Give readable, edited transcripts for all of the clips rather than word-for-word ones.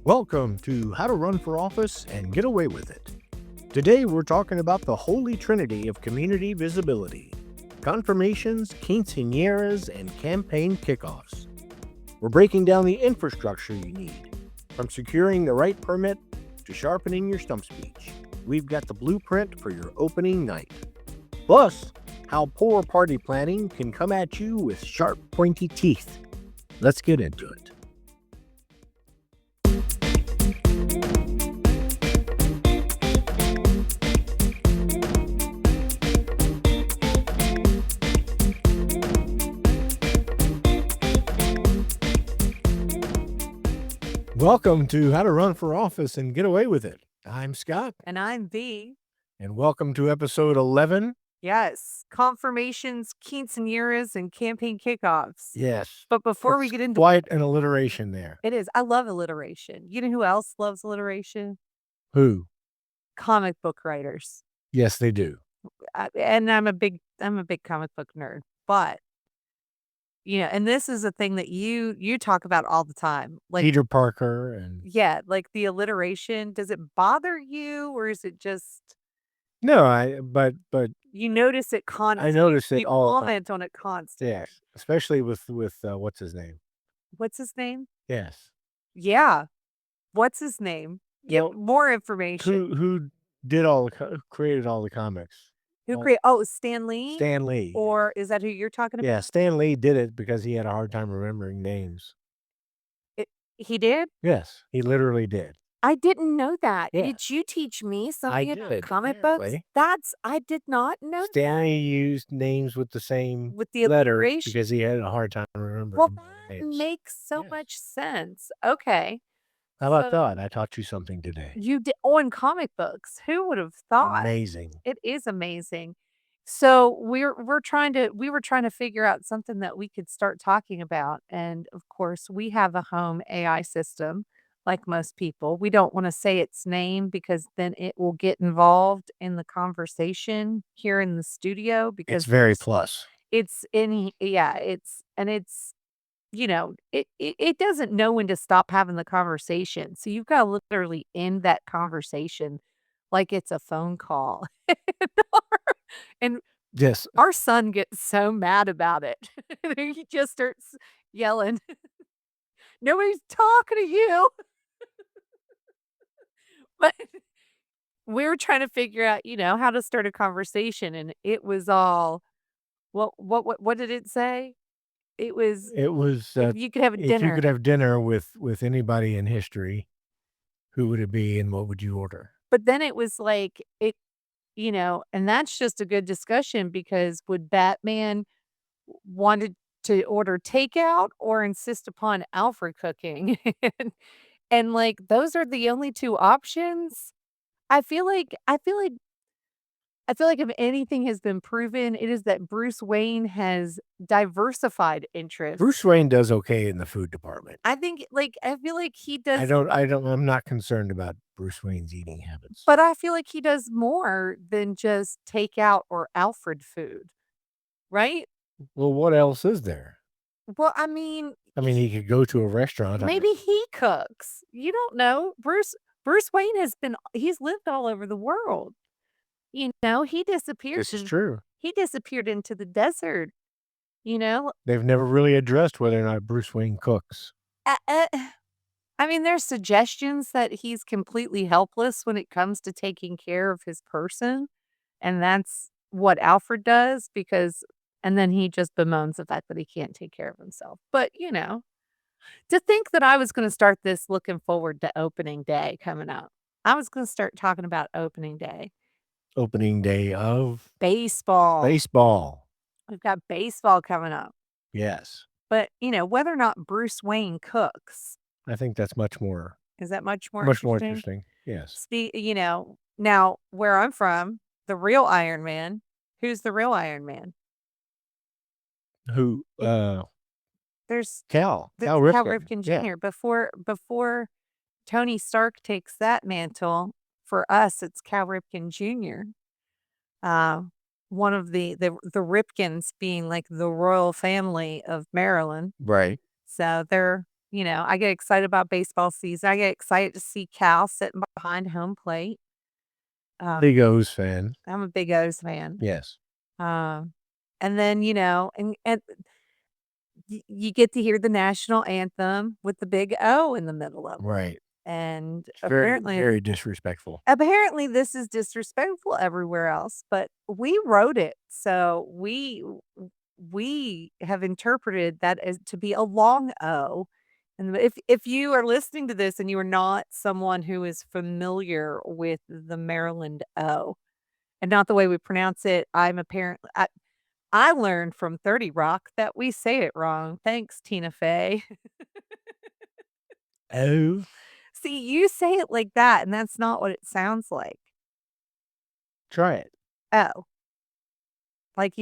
Welcome to How to Run for Office and Get Away with It. Today we're talking about the holy trinity of community visibility: confirmations, quinceañeras, and campaign kickoffs. We're breaking down the infrastructure you need, from securing the right permit to sharpening your stump speech. We've got the blueprint for your opening night. Plus, how poor party planning can come at you with sharp, pointy teeth. Let's get into it. Welcome to How to Run for Office and Get Away with It. I'm Scott. And I'm V. And welcome to episode 11. Yes. Confirmations, quinceañeras, and campaign kickoffs. Yes. But before we get into quite an alliteration there. it is. I love alliteration. You know who else loves alliteration? Who? Comic book writers. Yes, they do. And I'm a big comic book nerd. But and this is a thing that you talk about all the time. Like Peter Parker and yeah, like the alliteration. Does it bother you, or is it just no, but you notice it constantly? I notice it You all the time. comment on it constantly. Yes, especially with what's his name? What's his name? Yes. Yeah. What's his name? Give Well, more information. who did all the created all the comics? Who Well, created? Oh, Stan Lee? Stan Lee. Or is that who you're talking about? Yeah, Stan Lee did it because he had a hard time remembering names. He did? Yes, he literally did. I didn't know that. Yeah. Did you teach me I something about did, comic books? apparently. I did not know Stan Lee used names with the same with the letter alliteration. because he had a hard time remembering Well, that names. makes so Yes. much sense. Okay. How about So that? I taught you something today. you did on comic books. Who would have thought? Amazing. It is amazing. So we were trying to figure out something that we could start talking about. And of course, we have a home AI system, like most people. We don't want to say its name because then it will get involved in the conversation here in the studio It's because very plus. it's any yeah, it's it doesn't know when to stop having the conversation. So you've got to literally end that conversation like it's a phone call. And Yes. our son gets so mad about it. He just starts yelling, "Nobody's talking to you." But we were trying to figure out, how to start a conversation, and it was all what did it say? It was It was if you could have a if you dinner. could have dinner with anybody in history, who would it be and what would you order? But then it was like and that's just a good discussion because would Batman wanted to order takeout or insist upon Alfred cooking? And like those are the only two options. I feel like if anything has been proven, it is that Bruce Wayne has diversified interests. Bruce Wayne does okay in the food department. I feel like he does, I'm not concerned about Bruce Wayne's eating habits. but I feel like he does more than just takeout or Alfred food, right? Well, what else is there? Well, I mean, He could go to a restaurant. maybe he cooks. You don't know. Bruce Wayne he's lived all over the world. He disappeared. This is true. He disappeared into the desert. They've never really addressed whether or not Bruce Wayne cooks. I mean, there's suggestions that he's completely helpless when it comes to taking care of his person, and that's what Alfred does and then he just bemoans the fact that he can't take care of himself. But, to think that I was gonna start this looking forward to opening day coming up. I was gonna start talking about opening day. Opening day of Baseball. baseball. We've got baseball coming up. Yes. But, whether or not Bruce Wayne cooks, I think that's much more is that much more interesting. Yes. Now where I'm from, the real Iron Man, who's the real Iron Man? Who There's Cal Cal Ripken. Ripken Yeah. Jr. Before Tony Stark takes that mantle, for us, it's Cal Ripken Jr. One of the Ripkins being like the royal family of Maryland. Right. So they're I get excited about baseball season. I get excited to see Cal sitting behind home plate. Big O's fan. I'm a big O's fan. Yes. Um, and then, and you get to hear the national anthem with the big O in the middle of it. Right. And It's very, very disrespectful. apparently this is disrespectful everywhere else, but we wrote it. So we have interpreted that as to be a long O. And if you are listening to this and you are not someone who is familiar with the Maryland O and not the way we pronounce it, I learned from 30 Rock that we say it wrong. Thanks, Tina Fey. Oh. See, you say it like that, and that's not what it sounds like. Try it. Oh. Like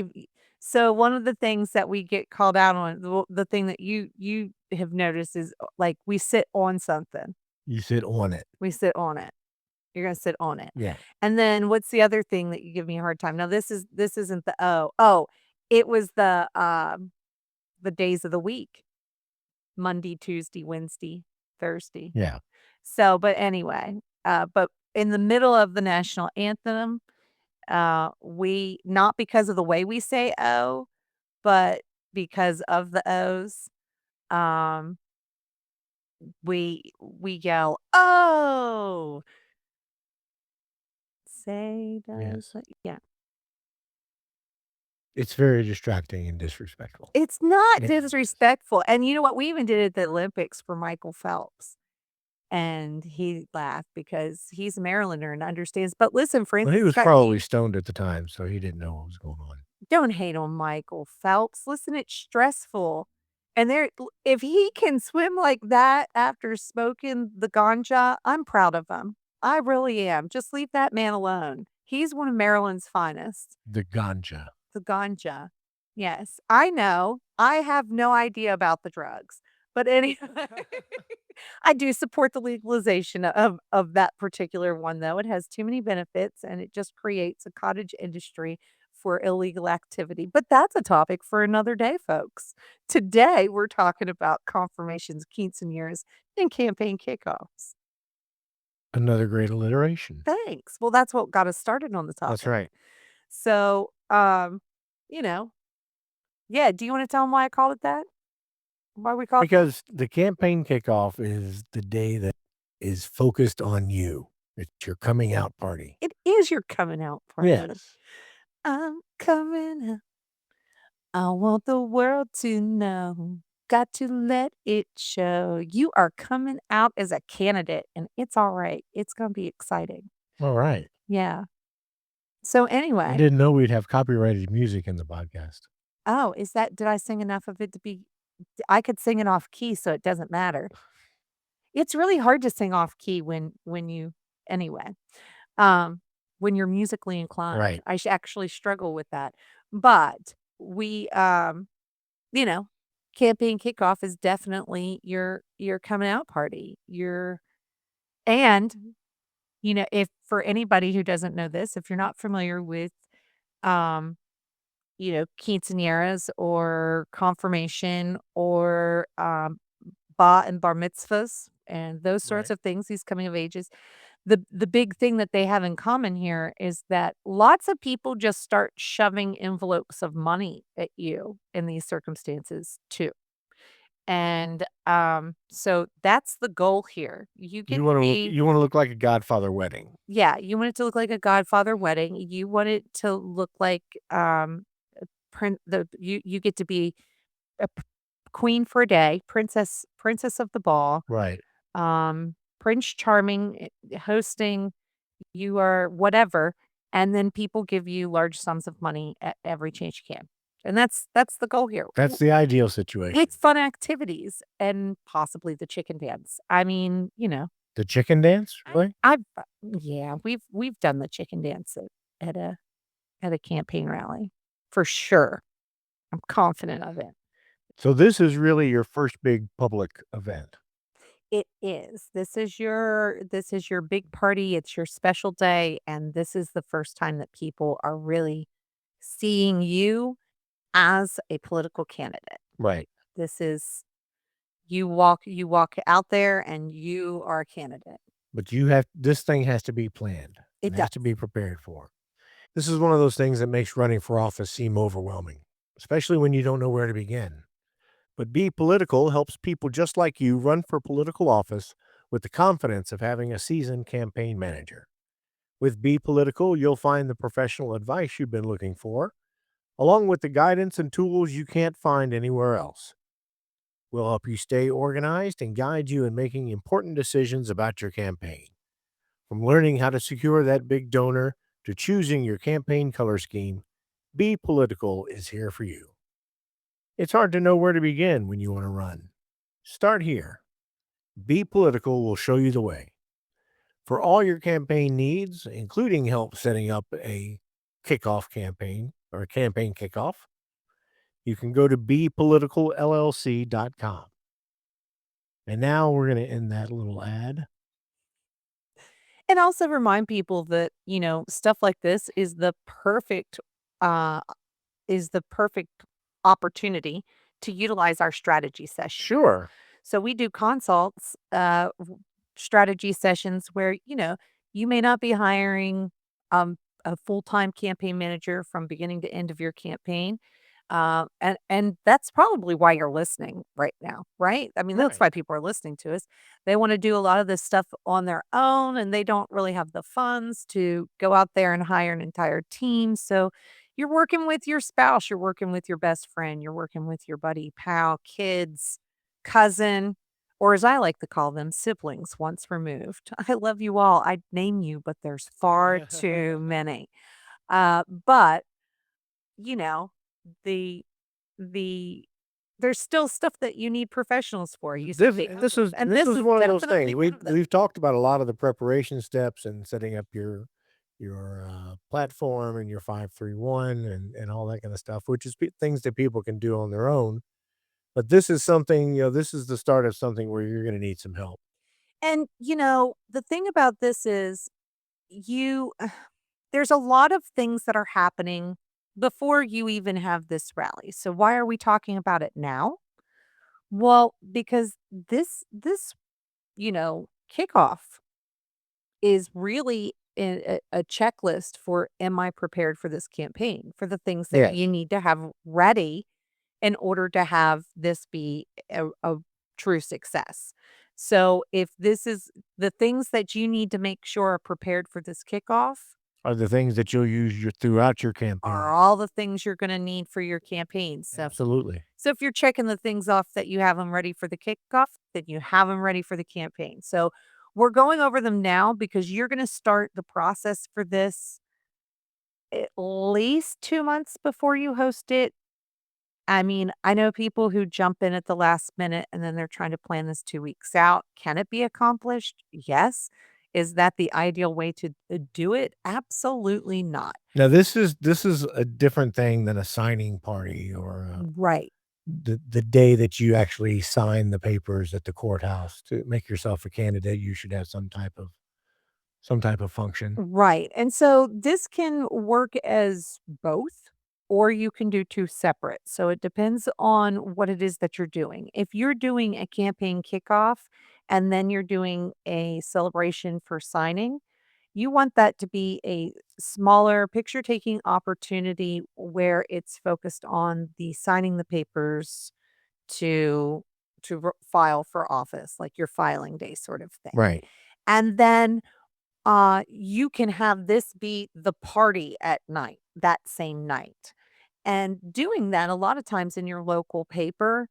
so one of the things that we get called out on, the thing that you have noticed is, like, we sit on something. You sit on it. We sit on it. You're gonna sit on it. Yeah. And then what's the other thing that you give me a hard time? Now this isn't the O. Oh, it was the days of the week. Monday, Tuesday, Wednesday, Thursday. Yeah. So, but anyway, but in the middle of the national anthem, we not because of the way we say "oh," but because of the O's, um, we yell, "Oh!" Say does Yes. yeah. It's very distracting and disrespectful. It's not It is. disrespectful, and you know what? We even did it at the Olympics for Michael Phelps, and he laughed because he's a Marylander and understands. But listen, Well, he Francis was Scott probably stoned at the time, so he didn't know what was going on. don't hate on Michael Phelps. Listen, it's stressful. And if he can swim like that after smoking the ganja, I'm proud of him. I really am. Just leave that man alone. He's one of Maryland's finest. The ganja. The ganja. Yes, I know. I have no idea about the drugs. But anyway, I do support the legalization of that particular one, though. It has too many benefits and it just creates a cottage industry for illegal activity. But that's a topic for another day, folks. Today, we're talking about confirmations, quinceañeras, and campaign kickoffs. Another great alliteration. Thanks. Well, that's what got us started on the topic. That's right. So, you know, yeah. Do you want to tell them why I called it that? Why we call it that? Because the campaign kickoff is the day that is focused on you. It's your coming out party. It is your coming out party. Yes. I'm coming out. I want the world to know. Got to let it show. You are coming out as a candidate, and it's all right. It's gonna be exciting. All right. Yeah. So I anyway, didn't know we'd have copyrighted music in the podcast. oh, did I sing enough of it to be I could sing it off key, so it doesn't matter. It's really hard to sing off key when you anyway, um, when you're musically inclined. Right. I actually struggle with that. But we, you know, camping kickoff is definitely your coming out party. And, if for anybody who doesn't know this, if you're not familiar with, um, quinceañeras or confirmation or, and bar mitzvahs and those sorts Right. of things, these coming of ages. The big thing that they have in common here is that lots of people just start shoving envelopes of money at you in these circumstances too. And so that's the goal here. You get to be You want to look like a Godfather wedding. yeah, you want it to look like a Godfather wedding. You want it to look like you get to be a queen for a day, princess of the ball, Right. Prince Charming hosting, you are whatever, and then people give you large sums of money at every chance you can. And that's the goal here. That's the ideal situation. It's fun activities and possibly the chicken dance. I mean, The chicken dance? Really? yeah, we've done the chicken dance at a campaign rally for sure. I'm confident of it. So this is really your first big public event. It is. This is your big party, it's your special day, and this is the first time that people are really seeing you as a political candidate. Right. This is You walk out there and you are a candidate. But this thing has to be planned It and has does. to be prepared for. This is one of those things that makes running for office seem overwhelming, especially when you don't know where to begin. But Be Political helps people just like you run for political office with the confidence of having a seasoned campaign manager. With Be Political, you'll find the professional advice you've been looking for, along with the guidance and tools you can't find anywhere else. We'll help you stay organized and guide you in making important decisions about your campaign. From learning how to secure that big donor to choosing your campaign color scheme, Be Political is here for you. It's hard to know where to begin when you want to run. Start here. Be Political will show you the way. For all your campaign needs, including help setting up a kickoff campaign or a campaign kickoff, you can go to bepoliticalllc.com. And now we're going to end that little ad. And also remind people that, stuff like this uh is the perfect opportunity to utilize our strategy session. Sure. So we do consults, strategy sessions where, you may not be hiring a full-time campaign manager from beginning to end of your campaign. And that's probably why you're listening right now, right? I mean, that's Right. why people are listening to us. They want to do a lot of this stuff on their own and they don't really have the funds to go out there and hire an entire team. So you're working with your spouse, you're working with your best friend, you're working with your buddy, pal, kids, cousin, or as I like to call them, siblings once removed. I love you all. I'd name you, but there's far too many. But you know, the the there's still stuff that you need professionals for. You This speak and of them, and this this is is one of those definitely things. one We've of them. we've talked about a lot of the preparation steps and setting up your platform and your 531 and all that kind of stuff, which is things that people can do on their own. But this is something, this is the start of something where you're going to need some help. And the thing about this is you there's a lot of things that are happening before you even have this rally. So why are we talking about it now? Well, because kickoff is really a checklist for am I prepared for this campaign? For the things that you Yes. need to have ready in order to have this be a true success. So if this is the things that you need to make sure are prepared for this kickoff Are the things that you'll use throughout your are campaign. all the things you're going to need for your campaign. Absolutely. So if you're checking the things off that you have them ready for the kickoff, then you have them ready for the campaign. So we're going over them now because you're going to start the process for this at least 2 months before you host it. I mean, I know people who jump in at the last minute and then they're trying to plan this 2 weeks out. Can it be accomplished? Yes. Is that the ideal way to do it? Absolutely not. Now this is a different thing than a signing party or Right. the day that you actually sign the papers at the courthouse to make yourself a candidate. You should have some type of function. Right. And so this can work as both, or you can do two separate. So it depends on what it is that you're doing. If you're doing a campaign kickoff and then you're doing a celebration for signing, you want that to be a smaller picture taking opportunity where it's focused on the signing the papers to file for office, like your filing day sort of thing. Right. And then you can have this be the party at night, that same night. And doing that a lot of times in your local paper,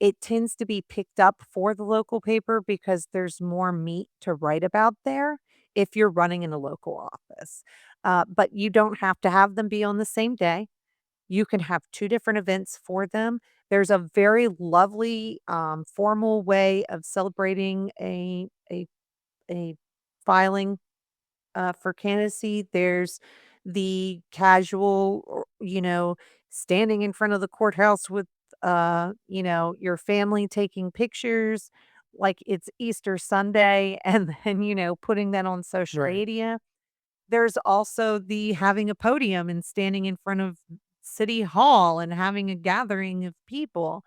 it tends to be picked up for the local paper because there's more meat to write about there if you're running in a local office. But you don't have to have them be on the same day. You can have two different events for them. There's a very lovely formal way of celebrating a filing for candidacy. There's the casual, or, standing in front of the courthouse with, your family taking pictures like it's Easter Sunday and then, putting that on social Right. media. There's also the having a podium and standing in front of City Hall and having a gathering of people.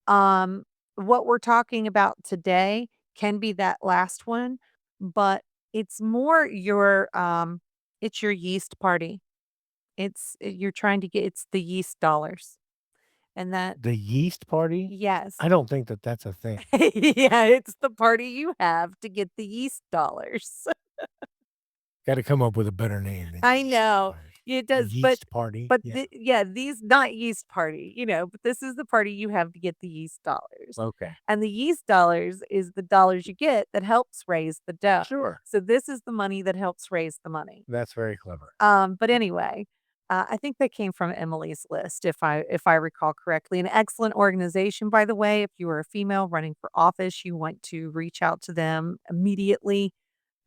Um, what we're talking about today can be that last one, but it's more it's your yeast party. You're trying to get it's the yeast dollars, and that The yeast party? yes. I don't think that that's a thing. Yeah, it's the party you have to get the yeast dollars. Gotta come up with a better name than I yeast know. party. It The does, yeast party? Yeah. yeah, these not yeast party, but this is the party you have to get the yeast dollars. Okay. And the yeast dollars is the dollars you get that helps raise the dough. Sure. So this is the money that helps raise the money. That's very clever. But anyway, I think that came from Emily's list, if I recall correctly. An excellent organization, by the way. If you are a female running for office, you want to reach out to them immediately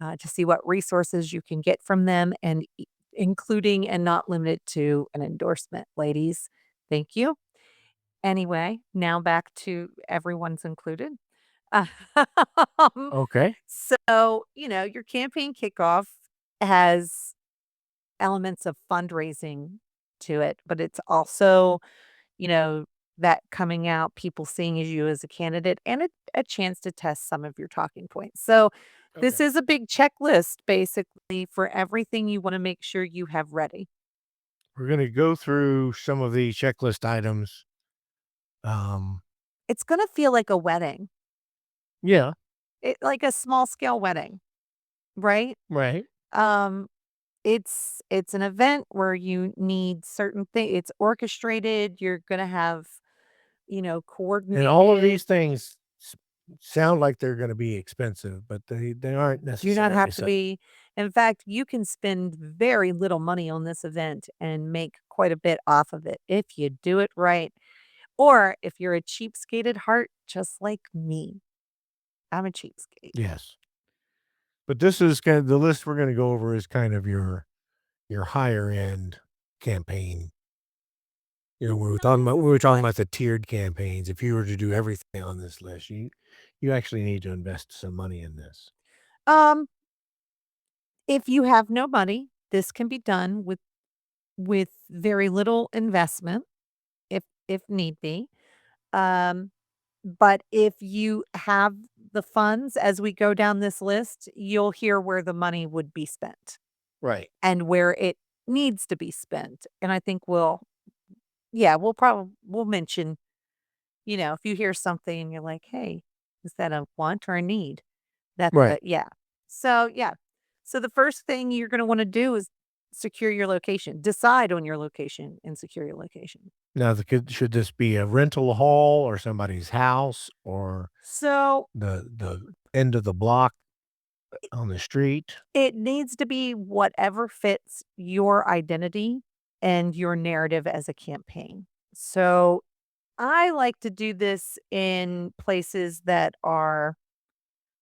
to see what resources you can get from them, and including and not limited to an endorsement. Ladies, thank you. Anyway, now back to everyone's included. Um, Okay. so, your campaign kickoff has elements of fundraising to it, but it's also, you know, that coming out, people seeing you as a candidate, and a chance to test some of your talking points. So, this Okay. is a big checklist basically for everything you want to make sure you have ready. We're gonna go through some of the checklist items. Um, It's going to feel like a wedding, yeah, like a small scale wedding, right? right. Um, it's an event where you need certain things. It's orchestrated. You're going to have, And all of coordinated. these things sound like they're gonna be expensive, but they aren't Do not necessarily have to so. be. In fact, you can spend very little money on this event and make quite a bit off of it if you do it right. Or if you're a cheapskated heart, just like me. I'm a cheapskate. Yes. But this is kind of the list we're gonna go over is kind of your higher end campaign. We were talking about the tiered campaigns. If you were to do everything on this list, you actually need to invest some money in this. Um, if you have no money, this can be done with very little investment if need be. Um, but if you have the funds as we go down this list, you'll hear where the money would be spent Right. and where it needs to be spent. And I think we'll mention, if you hear something and you're like, "Hey, is that a want or a need?" Right. Yeah. So, yeah. So the first thing you're gonna wanna do is secure your location. Decide on your location and secure your location. Now, should this be a rental hall or somebody's house or So, the end of the block on the street? it needs to be whatever fits your identity and your narrative as a campaign. So, I like to do this in places that are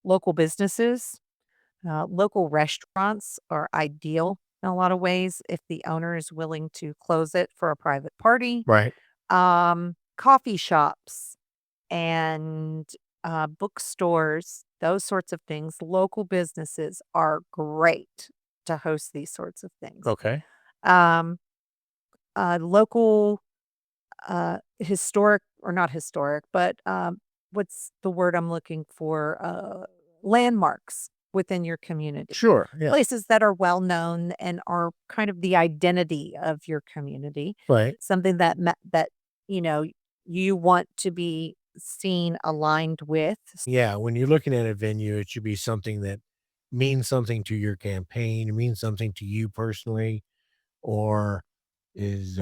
local businesses. Local restaurants are ideal in a lot of ways if the owner is willing to close it for a private party. Right. Coffee shops and bookstores, those sorts of things, local businesses are great to host these sorts of things. Okay. Um, Local, historic or not historic, but what's the word I'm looking for? Landmarks within your community. Sure. Yeah. Places that are well known and are kind of the identity of your community. Right. Something that, you know, you want to be seen aligned with. Yeah. When you're looking at a venue, it should be something that means something to your campaign, means something to you personally, or is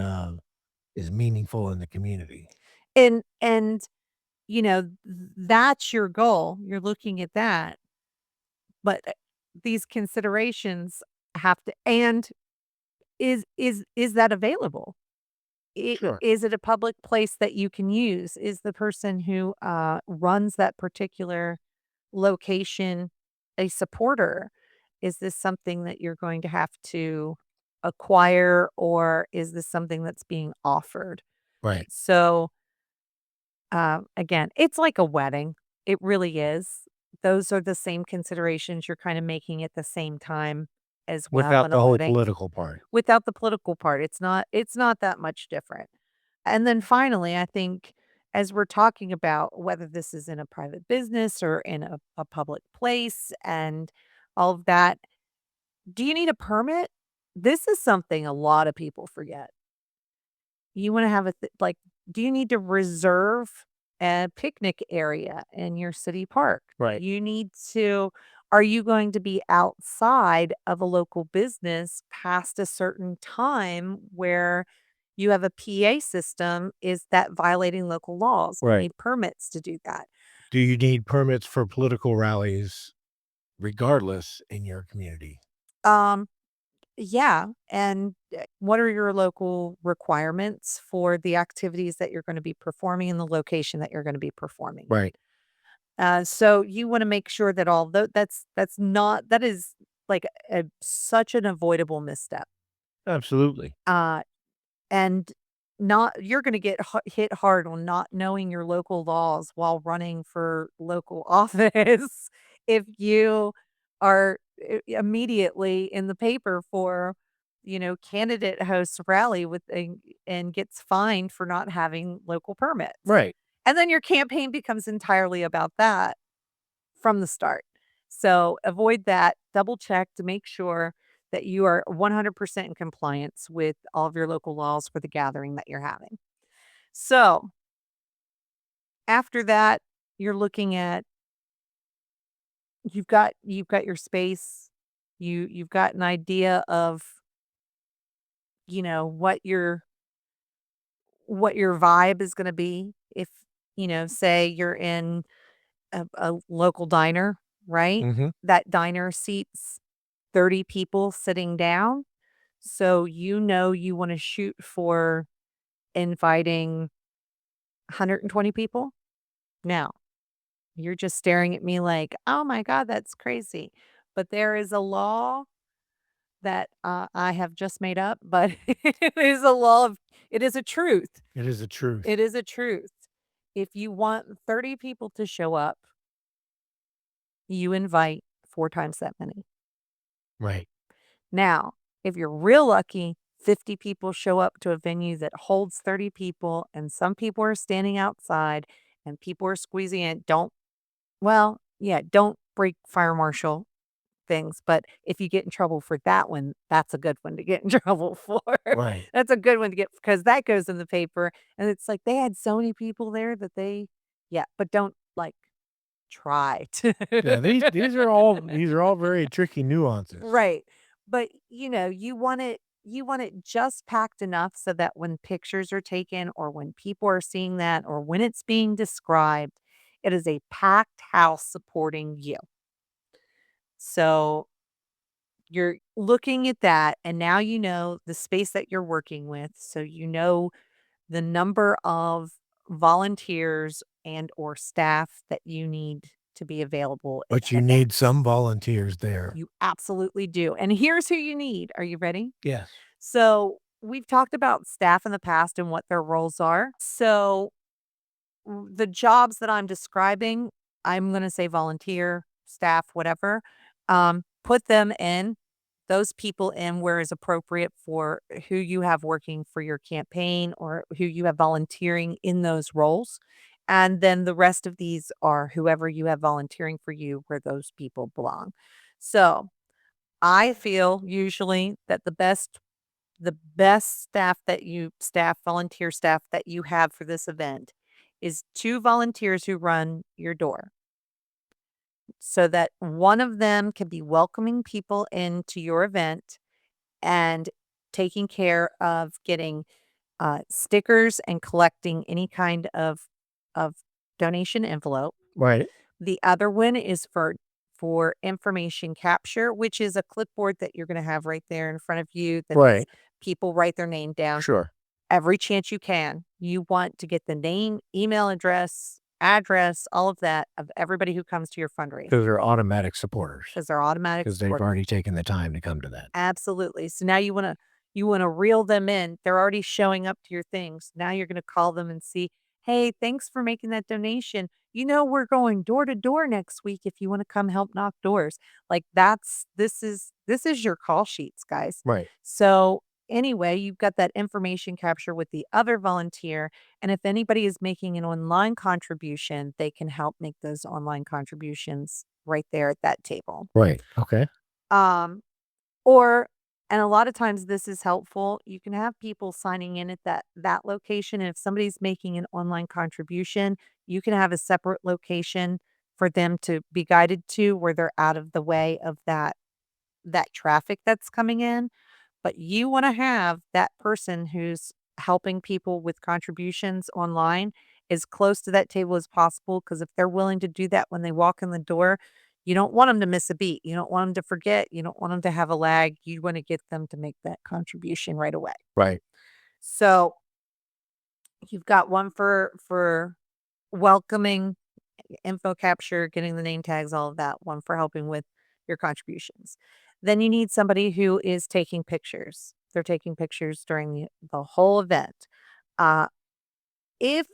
is meaningful in the community. And, that's your goal. You're looking at that, but these considerations have to and is that available? Sure. Is it a public place that you can use? Is the person who, runs that particular location a supporter? Is this something that you're going to have to acquire, or is this something that's being offered? Right. So, again, it's like a wedding. It really is. Those are the same considerations you're kinda making at the same time as well Without in a the whole wedding. political part. Without the political part, it's not that much different. And then finally, I think as we're talking about whether this is in a private business or in a public place and all of that, do you need a permit? This is something a lot of people forget. You wanna have like, do you need to reserve a picnic area in your city park? Right. You need to Are you going to be outside of a local business past a certain time where you have a PA system? Is that violating local laws? You Right. need permits to do that. Do you need permits for political rallies regardless in your community? Um Yeah, and, what are your local requirements for the activities that you're gonna be performing in the location that you're gonna be performing in? Right. So you wanna make sure that all that's not that is, like, such an avoidable misstep, Absolutely. uh, and not you're gonna get hit hard on not knowing your local laws while running for local office if you are immediately in the paper for, candidate hosts rally and gets fined for not having local permits. Right. And then your campaign becomes entirely about that from the start. So avoid that, double check to make sure that you are 100% in compliance with all of your local laws for the gathering that you're having. So after that, you're looking at you've got your space. You've got an idea of, what your vibe is going to be. If, say you're in a local diner, right? Mhm. That diner seats 30 people sitting down. So you want to shoot for inviting 120 people. Now, you're just staring at me like, "Oh my god, that's crazy." But there is a law that, I have just made up, but it is a truth. It is a truth. It is a truth. If you want 30 people to show up, you invite 4 times that many. Right. Now, if you're real lucky, 50 people show up to a venue that holds 30 people, and some people are standing outside and people are squeezing in. Don't break fire marshal things, but if you get in trouble for that one, that's a good one to get in trouble for. Right. That's a good one to get because that goes in the paper, and it's like they had so many people there that yeah, but don't, like, try to. Yeah, these are all very tricky nuances. Right. But, you want it just packed enough so that when pictures are taken or when people are seeing that or when it's being described, it is a packed house supporting you. So, you're looking at that and now you know the space that you're working with, so you know the number of volunteers and or staff that you need to be available at But that you event. need some volunteers there. You absolutely do. And here's who you need. Are you ready? Yes. So, we've talked about staff in the past and what their roles are. So, the jobs that I'm describing, I'm going to say volunteer, staff, whatever. Put them in, those people in where is appropriate for who you have working for your campaign or who you have volunteering in those roles. And then the rest of these are whoever you have volunteering for you where those people belong. So, I feel usually that the best volunteer staff that you have for this event is 2 volunteers who run your door so that one of them can be welcoming people into your event and taking care of getting, stickers and collecting any kind of donation envelope. Right. The other one is for information capture, which is a clipboard that you're gonna have right there in front of you that has Right. people write their name down Sure. every chance you can. You want to get the name, email address, all of that of everybody who comes to your fundraiser Because they're automatic supporters. because they're automatic Because they've support. already taken the time to come to that. Absolutely. So now you wanna reel them in. They're already showing up to your things. Now you're gonna call them and see, "Hey, thanks for making that donation. We're going door to door next week if you wanna come help knock doors." Like, this is your call sheets, guys. Right. So, anyway, you've got that information capture with the other volunteer. And if anybody is making an online contribution, they can help make those online contributions right there at that table. Right. Okay. Um, or and a lot of times this is helpful. You can have people signing in at that location. And if somebody's making an online contribution, you can have a separate location for them to be guided to where they're out of the way of that traffic that's coming in. But you want to have that person who's helping people with contributions online as close to that table as possible. Because if they're willing to do that when they walk in the door, you don't want them to miss a beat. You don't want them to forget. You don't want them to have a lag. You want to get them to make that contribution right away. Right. So you've got one for welcoming, info capture, getting the name tags, all of that. One for helping with your contributions. Then you need somebody who is taking pictures. They're taking pictures during the whole event. Uh, if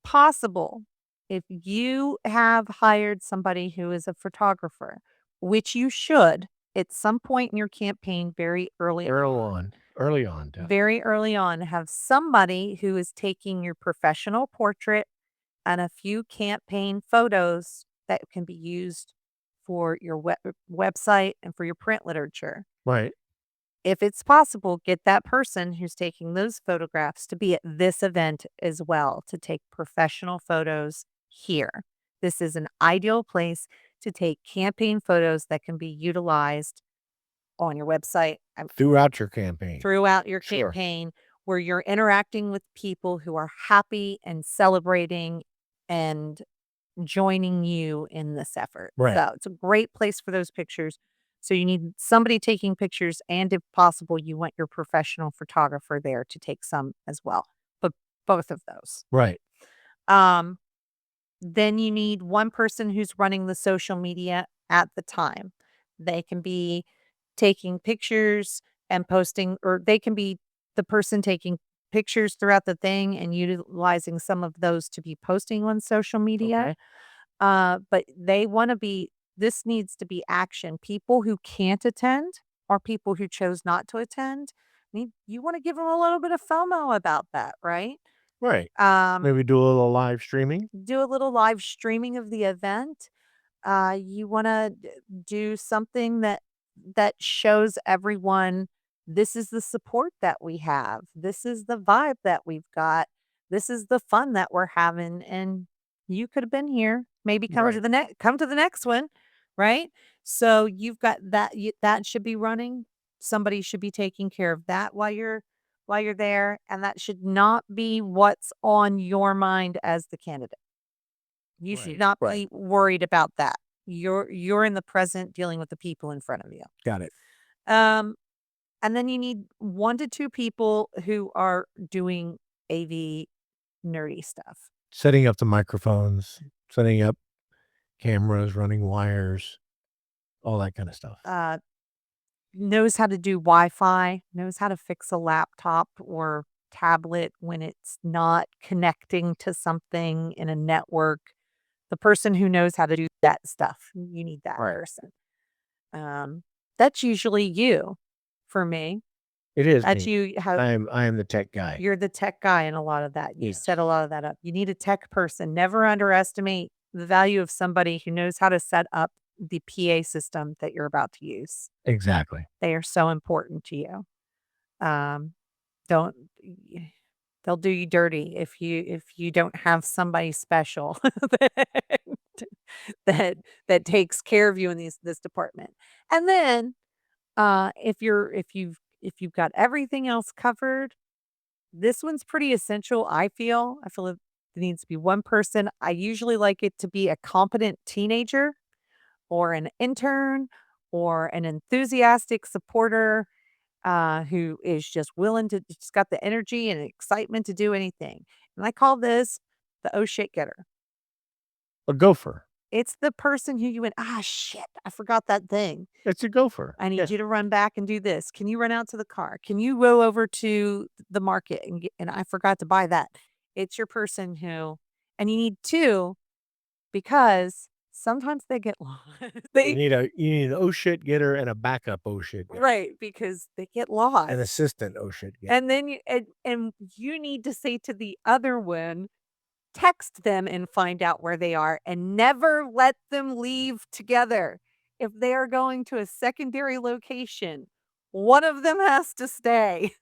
possible, if you have hired somebody who is a photographer, which you should at some point in your campaign Early on. very early on, have somebody who is taking your professional portrait and a few campaign photos that can be used for your website and for your print literature. Right. If it's possible, get that person who's taking those photographs to be at this event as well, to take professional photos here. This is an ideal place to take campaign photos that can be utilized on your website Throughout your campaign. throughout your Sure. campaign, where you're interacting with people who are happy and celebrating and joining you in this effort. Right. So it's a great place for those pictures. So you need somebody taking pictures, and if possible, you want your professional photographer there to take some as well. But both of those. Right. Um, then you need one person who's running the social media at the time. They can be taking pictures and posting, or they can be the person taking pictures throughout the thing and utilizing some of those to be posting on social media. Okay. But they want to be, this needs to be action. People who can't attend or people who chose not to attend, you want to give them a little bit of FOMO about that, right? Right. Um, Maybe do a little live streaming. do a little live streaming of the event. You want to do something that shows everyone this is the support that we have. This is the vibe that we've got. This is the fun that we're having, and you could have been here. Maybe come to Right. the come to the next one, right? So you've got that that should be running. Somebody should be taking care of that while you're there, and that should not be what's on your mind as the candidate. You should Right. not Right. be worried about that. You're in the present dealing with the people in front of you. Got it. Um, and then you need 1 to 2 people who are doing AV nerdy stuff. Setting up the microphones, setting up cameras, running wires, all that kind of stuff. Knows how to do Wi-Fi, knows how to fix a laptop or tablet when it's not connecting to something in a network. The person who knows how to do that stuff, you need that Right. person. Um, that's usually you for me. It is That's me. you how I am the tech guy. you're the tech guy in a lot of that. You set a Yes. lot of that up. You need a tech person. Never underestimate the value of somebody who knows how to set up the PA system that you're about to use. Exactly. They are so important to you. Um, don't they'll do you dirty if you don't have somebody special that that takes care of you in this department. And then if you've got everything else covered, this one's pretty essential, I feel. I feel it needs to be one person. I usually like it to be a competent teenager or an intern or an enthusiastic supporter who is just willing to, just got the energy and excitement to do anything. And I call this the oh shit getter. A gopher. It's the person who you went, shit, I forgot that thing. It's a gopher. I need Yes. you to run back and do this. Can you run out to the car? Can you go over to the market and get, and I forgot to buy that. It's your person who, and you need two because sometimes they get lost. You They need an oh shit getter and a backup oh shit getter. right, because they get An lost. assistant oh shit getter. And then and you need to say to the other one, text them and find out where they are and never let them leave together. If they are going to a secondary location, one of them has to stay.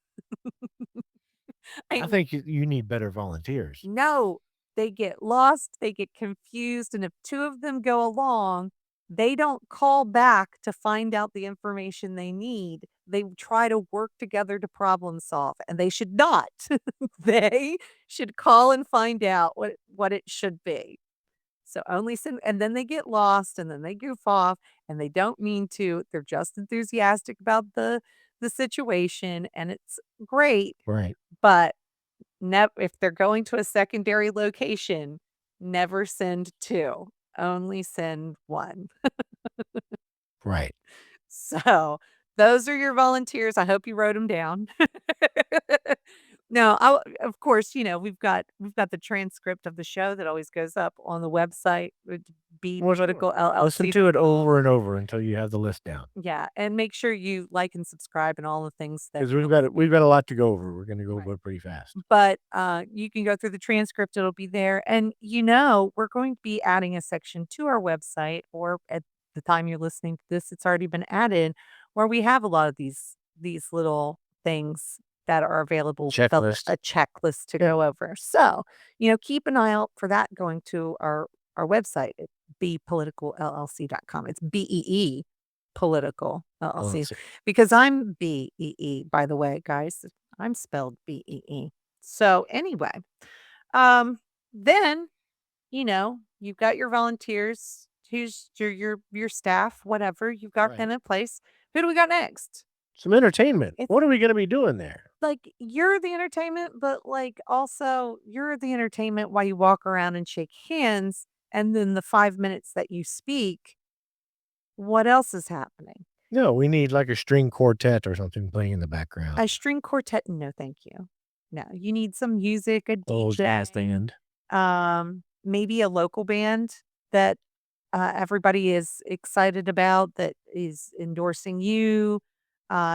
I I think you need better volunteers. No, they get lost, they get confused, and if 2 of them go along, they don't call back to find out the information they need. They try to work together to problem solve, and they should not. They should call and find out what it should be. So only send and then they get lost, and then they goof off, and they don't mean to. They're just enthusiastic about the situation, and it's great, Right. but if they're going to a secondary location, never send 2, only send 1. Right. So, those are your volunteers, I hope you wrote them down. No, of course, we've got the transcript of the show that always goes up on the website, with Be Well, Political sure. Listen LLC. to it over and over until you have the list down. Yeah, and make sure you like and subscribe and all the things that Because we've got a lot to go over. We're gonna go right. over it pretty fast. But, you can go through the transcript, it'll be there, and, we're going to be adding a section to our website, or at the time you're listening to this, it's already been added, where we have a lot of these little things that are available, Checklist. a checklist to go over. So, keep an eye out for that going to our website at bepoliticalllc.com. It's BEE Political Well, LLC, let's see. because I'm BEE, by the way, guys. I'm spelled BEE. So anyway, then, you've got your volunteers, who's your staff, whatever. You've got them Right. in place. Who do we got next? Some entertainment. It's What are we gonna be doing there? like you're the entertainment, but like also you're the entertainment while you walk around and shake hands. And then the 5 minutes that you speak, what else is happening? No, we need like a string quartet or something playing in the background. A string quartet? No, thank you. No, you need some music, a Little jazz DJ. band. Maybe a local band that, everybody is excited about, that is endorsing you.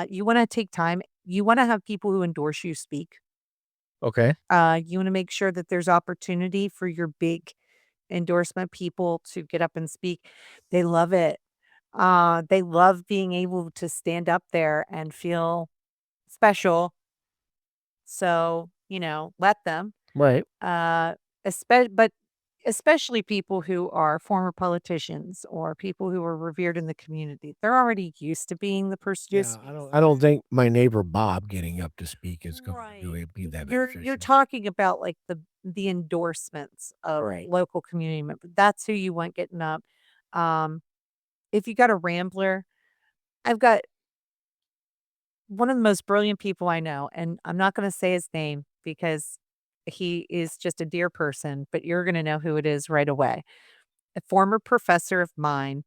You wanna take time. You wanna have people who endorse you speak. Okay. You wanna make sure that there's opportunity for your big endorsement people to get up and speak. They love it. They love being able to stand up there and feel special. So, let them. Right. Uh, but especially people who are former politicians or people who are revered in the community. They're already used to being the person who Yeah, speaks I don't there. think my neighbor Bob getting up to speak is going to Right. really be that You're beneficial. talking about like the endorsements of Right. local community members. That's who you want getting up. Um, if you got a rambler, I've got one of the most brilliant people I know, and I'm not gonna say his name because he is just a dear person, but you're gonna know who it is right away. A former professor of mine.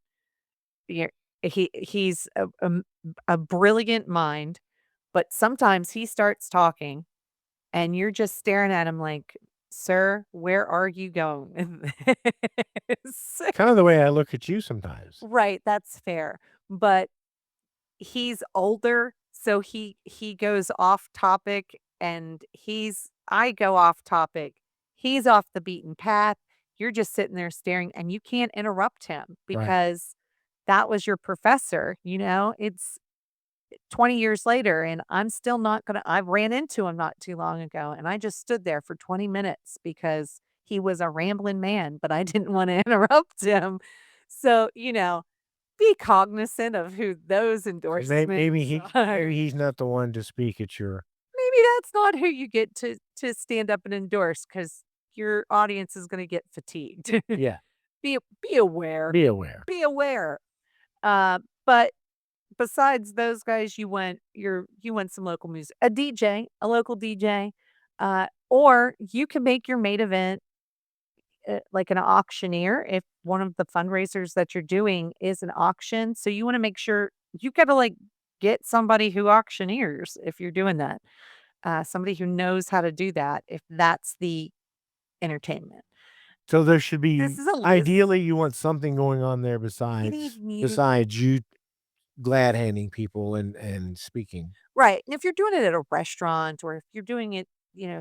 You're he's a brilliant mind, but sometimes he starts talking and you're just staring at him like, "Sir, where are you going with this?" Kind of the way I look at you sometimes. Right, that's fair, but he's older, so he goes off topic, and I go off topic. He's off the beaten path. You're just sitting there staring, and you can't interrupt him Right. because that was your professor, It's 20 years later, and I'm still not gonna I ran into him not too long ago, and I just stood there for 20 minutes because he was a rambling man, but I didn't wanna interrupt him. So, be cognizant of who those Because endorsements are. maybe he's not the one to speak at your Maybe that's not who you get to stand up and endorse, because your audience is gonna get fatigued. yeah. Be aware. Be aware. Be aware. But besides those guys, you want some local music. A DJ, a local DJ, or you can make your main event, like an auctioneer if one of the fundraisers that you're doing is an auction. So you wanna make sure you gotta, like, get somebody who auctioneers if you're doing that, somebody who knows how to do that if that's the entertainment. So there should be This is a list. ideally, you want something going on there You besides need music. besides you glad handing people and speaking. Right, and if you're doing it at a restaurant or if you're doing it,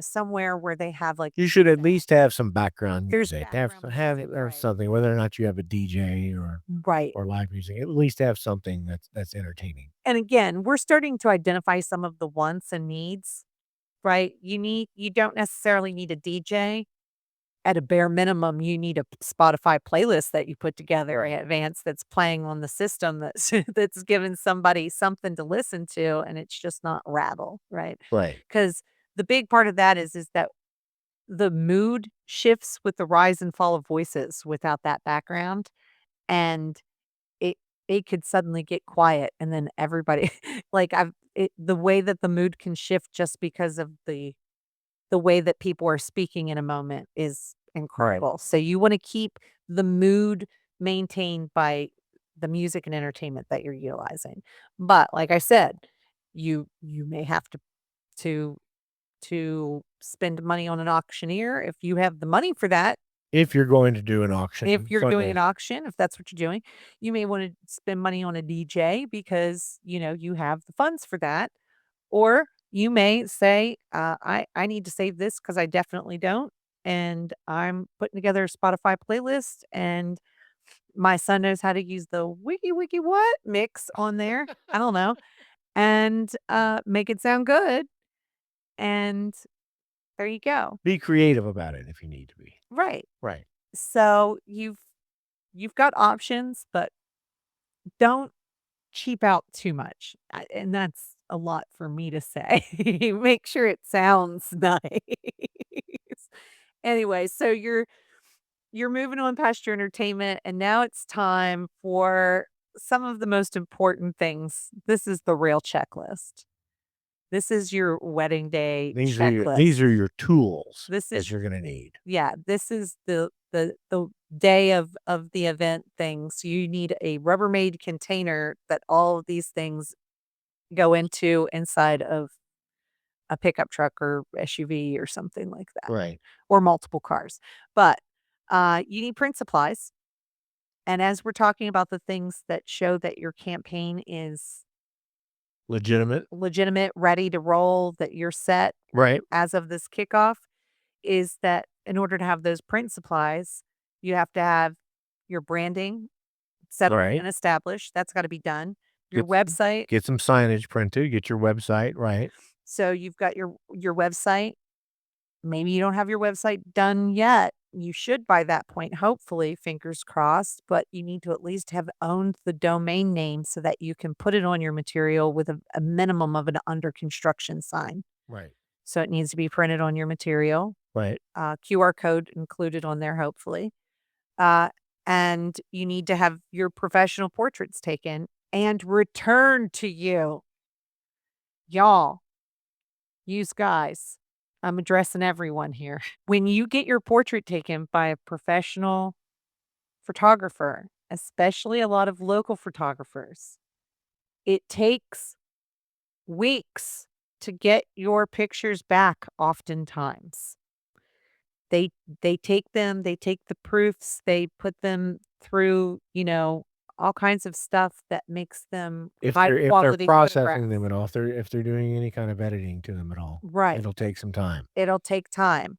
somewhere where they have, like, You should at least have some background there's music. background Have music, it or right. something, whether or not you have a DJ Right, or live music, at least have something that's entertaining. and again, we're starting to identify some of the wants and needs, right? You don't necessarily need a DJ. At a bare minimum, you need a Spotify playlist that you put together in advance that's playing on the system that's that's giving somebody something to listen to, and it's just not rattle, right? Right. Because the big part of that is that the mood shifts with the rise and fall of voices without that background, and it it could suddenly get quiet, and then everybody like, the way that the mood can shift just because of the way that people are speaking in a moment is Right. incredible. So you wanna keep the mood maintained by the music and entertainment that you're utilizing. But like I said, you may have to to spend money on an auctioneer if you have the money for that. If you're going to do an If auction, you're doing an certainly. auction, if that's what you're doing, you may wanna spend money on a DJ because, you have the funds for that. Or you may say, I need to save this because I definitely don't, and I'm putting together a Spotify playlist, and my son knows how to use the wiki what mix on there, I don't know, and, make it sound good, and there you go. Be creative about it if you need to be. Right. Right. So you've got options, but don't cheap out too much, and that's a lot for me to say. Make sure it sounds nice. Anyway, so you're moving on past your entertainment, and now it's time for some of the most important things. This is the real checklist. This is your wedding day These checklist. are your tools This that is you're gonna need. yeah, this is the day of the event thing. So you need a Rubbermaid container that all of these things go into inside of a pickup truck or SUV or something like that, Right. or multiple cars. But, you need print supplies, and as we're talking about the things that show that your campaign is Legitimate. legitimate, ready to roll, that you're set Right. as of this kickoff, is that in order to have those print supplies, you have to have your branding set up Right. and established. That's gotta be done. Your Get website. get some signage printed, get your website right. So you've got your website. Maybe you don't have your website done yet. You should by that point, hopefully, fingers crossed, but you need to at least have owned the domain name so that you can put it on your material with a minimum of an under construction sign. Right. So it needs to be printed on your material, Right. QR code included on there, hopefully. Uh, and you need to have your professional portraits taken and returned to you. Y'all, use guys. I'm addressing everyone here. When you get your portrait taken by a professional photographer, especially a lot of local photographers, it takes weeks to get your pictures back oftentimes. They they take the proofs, they put them through, all kinds of stuff that makes them high If they're quality processing photographs. them at all, if they're doing any kind of editing to them at all, Right. it'll take some time. It'll take time.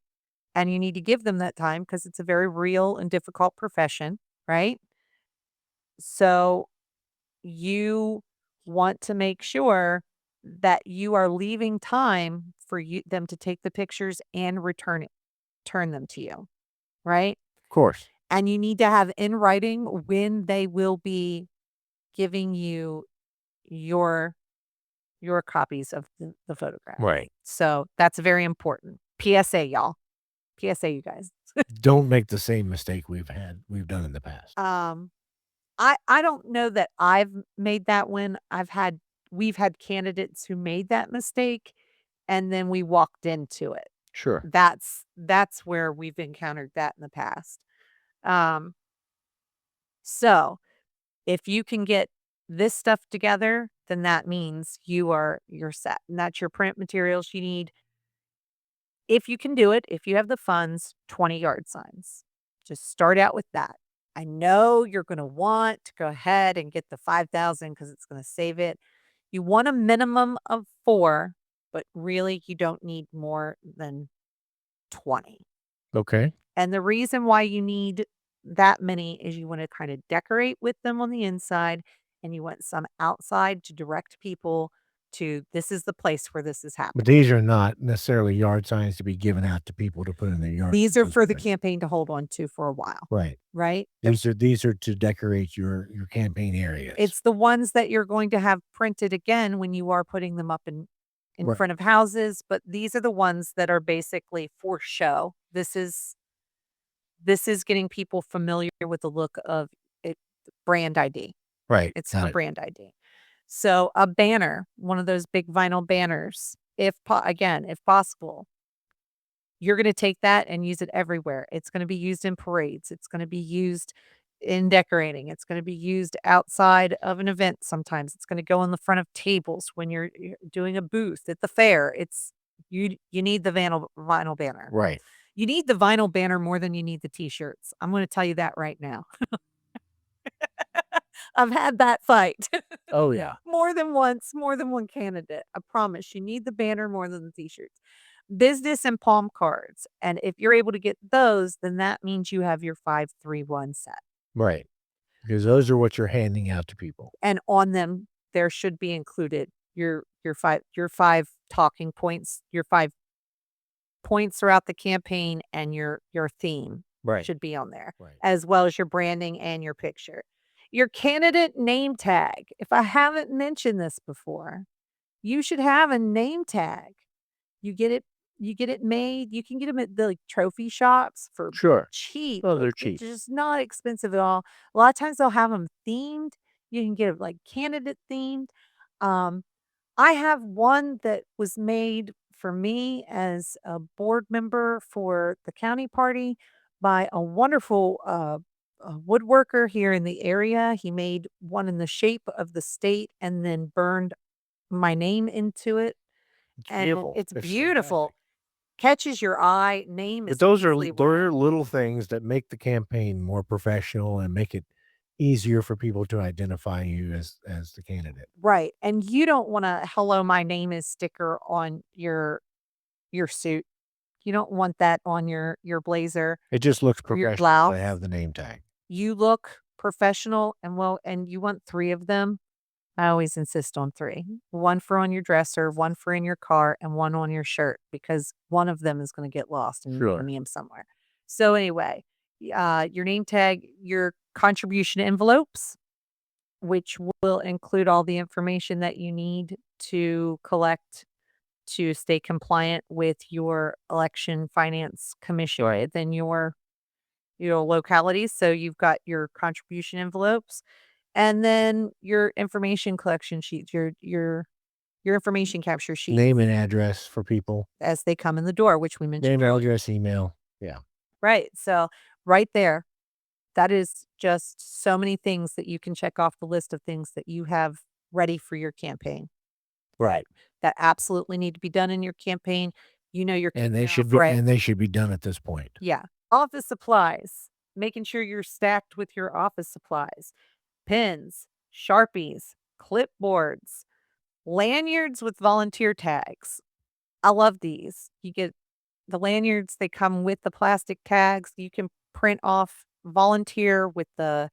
And you need to give them that time because it's a very real and difficult profession, right? So you want to make sure that you are leaving time for them to take the pictures and turn them to you, right? Of course. And you need to have in writing when they will be giving you your copies of the photograph. Right. So that's very important. PSA, y'all. PSA, you guys. Don't make the same mistake we've done in the past. Um, I don't know that I've made that when we've had candidates who made that mistake, and then we walked into it. Sure. That's where we've encountered that in the past. Um, so if you can get this stuff together, then that means you're set. And that's your print materials you need. If you can do it, if you have the funds, 20 yard signs. Just start out with that. I know you're going to want to go ahead and get the 5,000 because it's going to save it. You want a minimum of 4, but really you don't need more than 20. Okay. And the reason why you need that many is you want to kind of decorate with them on the inside, and you want some outside to direct people to this is the place where this is But happening. these are not necessarily yard signs to be given out to people to put in their yard. These are for the campaign to hold on to for a while, Right. right? These are to decorate your campaign areas. It's the ones that you're going to have printed again when you are putting them up in Right. front of houses, but these are the ones that are basically for show. This is getting people familiar with the look of it, brand ID. Right. It's Got for it. brand ID. So a banner, one of those big vinyl banners, if possible, you're going to take that and use it everywhere. It's going to be used in parades. It's going to be used in decorating. It's going to be used outside of an event sometimes. It's going to go on the front of tables when you're doing a booth at the fair. You need the vinyl banner. Right. You need the vinyl banner more than you need the t-shirts. I'm going to tell you that right now. I've had that fight. Oh yeah. More than once, more than one candidate. I promise you need the banner more than the t-shirts. Business and palm cards. And if you're able to get those, then that means you have your 531 set. Right. Because those are what you're handing out to people. And on them there should be included your 5 talking points, your 5 points throughout the campaign, and your theme Right. should be on there, Right. as well as your branding and your picture. Your candidate name tag. If I haven't mentioned this before, you should have a name tag. You get it made. You can get them at the like, trophy shops for Sure. cheap. Oh, they're Like, cheap. it's just not expensive at all. A lot of times they'll have them themed. You can get it like candidate themed. Um, I have one that was made for me as a board member for the county party by a wonderful woodworker here in the area. He made one in the shape of the state and then burned my name into it. It's And beautiful. it's It's beautiful. fantastic. Catches your eye. Name But is those easily are little things that make the campaign more professional and make it easier for people to identify you as the candidate. right. And you don't want a hello, my name is sticker on your suit. You don't want that on your blazer It just looks or your professional blouse. to have the name tag. You look professional and well, and you want 3 of them. I always insist on 3. 1 for on your dresser, 1 for in your car, and 1 on your shirt because one of them is gonna get lost in the Sure. museum somewhere. So anyway, your name tag, your contribution envelopes, which will include all the information that you need to collect to stay compliant with your election finance commission within your localities. So you've got your contribution envelopes and then your information collection sheets, your information capture sheet Name and address for people. as they come in the door, which we mentioned. Name, address, email. Yeah. Right. So right there, that is just so many things that you can check off the list of things that you have ready for your campaign. Right. That absolutely need to be done in your campaign. You know, And they should be done at this point. yeah. Office supplies, making sure you're stacked with your office supplies, pens, Sharpies, clipboards, lanyards with volunteer tags. I love these. You get the lanyards, they come with the plastic tags. You can print off volunteer with the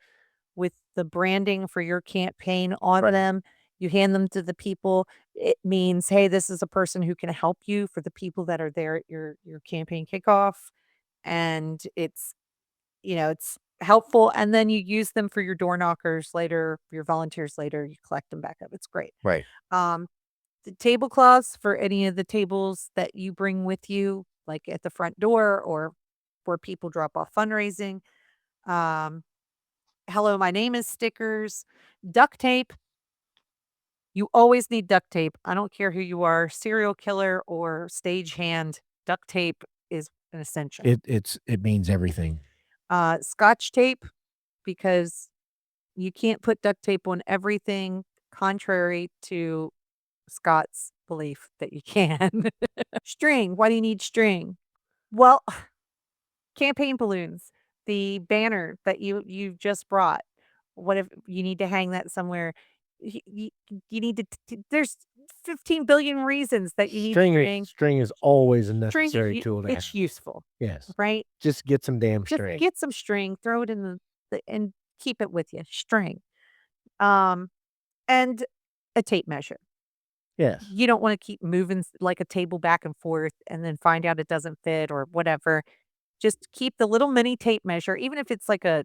branding for your campaign on them. You hand them to the people. It means, hey, this is a person who can help you for the people that are there at your campaign kickoff. And it's helpful. And then you use them for your door knockers later, your volunteers later, you collect them back up. It's great. Right. Um, the tablecloths for any of the tables that you bring with you, like at the front door or where people drop off fundraising. Um, hello, my name is stickers, duct tape. You always need duct tape. I don't care who you are, serial killer or stagehand. Duct tape is an essential. It means everything. Scotch tape because you can't put duct tape on everything, contrary to Scott's belief that you can. String. Why do you need string? Well, campaign balloons. the banner that you just brought. What if you need to hang that somewhere? You need to there's 15 billion reasons that you need string. String is always a String, necessary tool to have. it's useful, Yes. right? Just get some damn Just string. get some string, throw it in and keep it with you. String. Um, and a tape measure. Yes. You don't wanna keep moving like a table back and forth and then find out it doesn't fit or whatever. Just keep the little mini tape measure, even if it's like a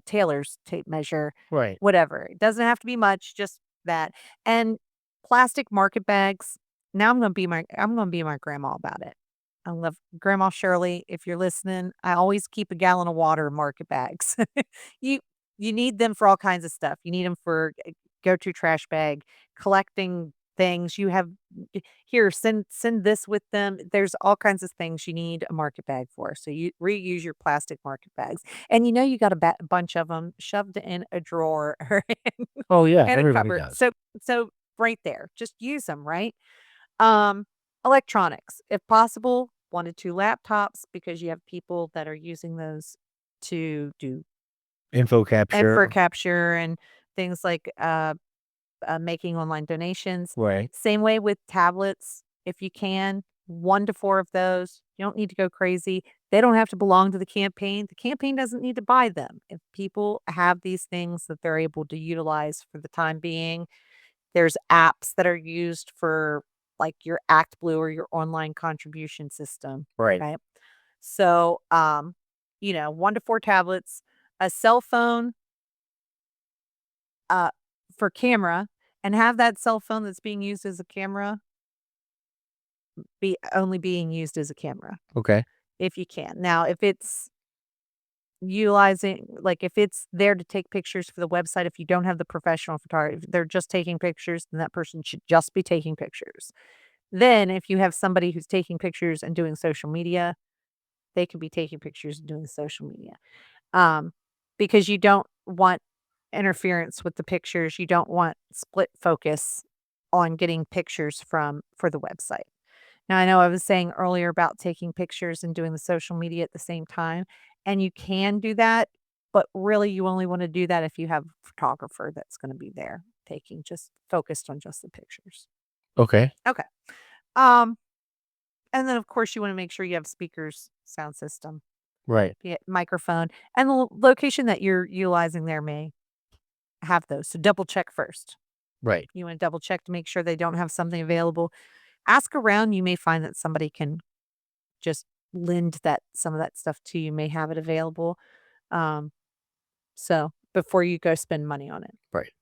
tailor's tape measure, Right. whatever. It doesn't have to be much, just that. And plastic market bags. Now I'm gonna be my grandma about it. I love Grandma Shirley, if you're listening, I always keep a gallon of water in market bags. You you need them for all kinds of stuff. You need them for go-to trash bag, collecting things. You have here, send this with them. There's all kinds of things you need a market bag for. So you reuse your plastic market bags. And you got a bunch of them shoved in a drawer or Oh, yeah, in a everybody cupboard. does. So right there, just use them, right? Um, Electronics, if possible, 1 to 2 laptops because you have people that are using those to do Info info capture. capture and things like, making online donations. Right. Same way with tablets, if you can, 1 to 4 of those. You don't need to go crazy. They don't have to belong to the campaign. The campaign doesn't need to buy them. If people have these things that they're able to utilize for the time being, there's apps that are used for like your ActBlue or your online contribution system, Right. right? So, 1 to 4 tablets, a cell phone, uh, for camera, and have that cell phone that's being used as a camera be only being used as a camera, Okay. if you can. Now, if it's utilizing like, if it's there to take pictures for the website, if you don't have the professional photography, if they're just taking pictures, then that person should just be taking pictures. Then if you have somebody who's taking pictures and doing social media, they could be taking pictures and doing social media. Um, because you don't want interference with the pictures, you don't want split focus on getting pictures for the website. Now, I know I was saying earlier about taking pictures and doing the social media at the same time, and you can do that, but really you only wanna do that if you have a photographer that's gonna be there taking just focused on just the pictures. Okay. Okay. Um, and then, of course, you wanna make sure you have speakers, sound system, Right. be it microphone, and the location that you're utilizing there may have those, so double check first. Right. You wanna double check to make sure they don't have something available. Ask around, you may find that somebody can just lend that some of that stuff to you, may have it available, um, so before you go spend money on it. Right.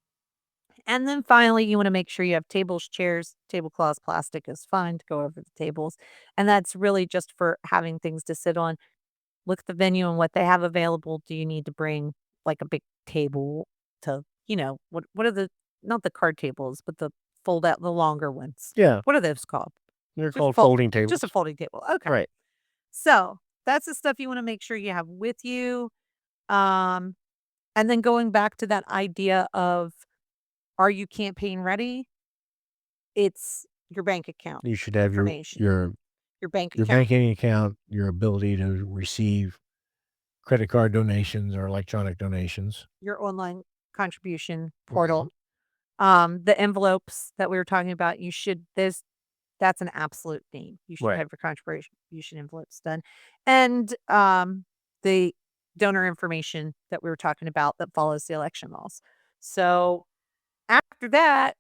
And then finally, you wanna make sure you have tables, chairs, tablecloths, plastic is fine to go over the tables, and that's really just for having things to sit on. Look at the venue and what they have available. Do you need to bring, like, a big table to what are the not the card tables, but the fold out the longer ones. Yeah. What are those called? They're Just called folding just tables. a folding table, okay. Right. So, that's the stuff you wanna make sure you have with you, um, and then going back to that idea of, are you campaign ready? It's your bank account You should have information, your bank your account, banking account, your ability to receive credit card donations or electronic donations. your online contribution Mhm. portal, the envelopes that we were talking about, you should this that's an absolute theme. You should Right. have your contribution envelopes done, and, the donor information that we were talking about that follows the election laws. So, after that,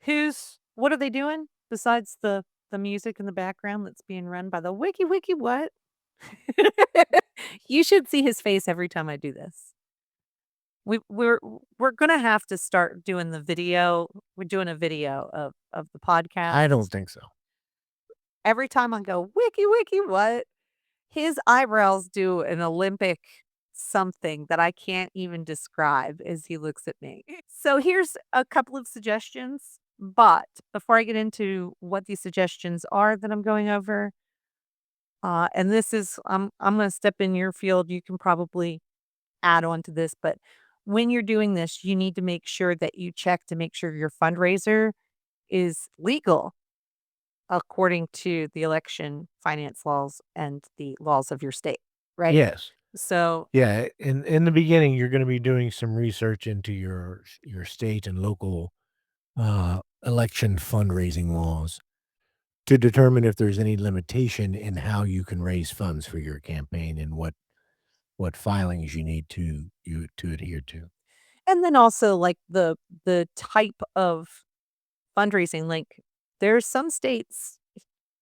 who's what are they doing besides the music in the background that's being run by the wiki wiki what? You should see his face every time I do this. We're gonna have to start doing the video. We're doing a video of the podcast. I don't think so. Every time I go, "Wiki, wiki, what?" His eyebrows do an Olympic something that I can't even describe as he looks at me. So here's a couple of suggestions, but before I get into what these suggestions are that I'm going over, and this is I'm gonna step in your field, you can probably add on to this, but when you're doing this, you need to make sure that you check to make sure your fundraiser is legal according to the election finance laws and the laws of your state. right? Yes. So Yeah, in the beginning, you're gonna be doing some research into your state and local, election fundraising laws to determine if there's any limitation in how you can raise funds for your campaign and what filings you need to adhere to. and then also, like, the type of fundraising, like, there's some states,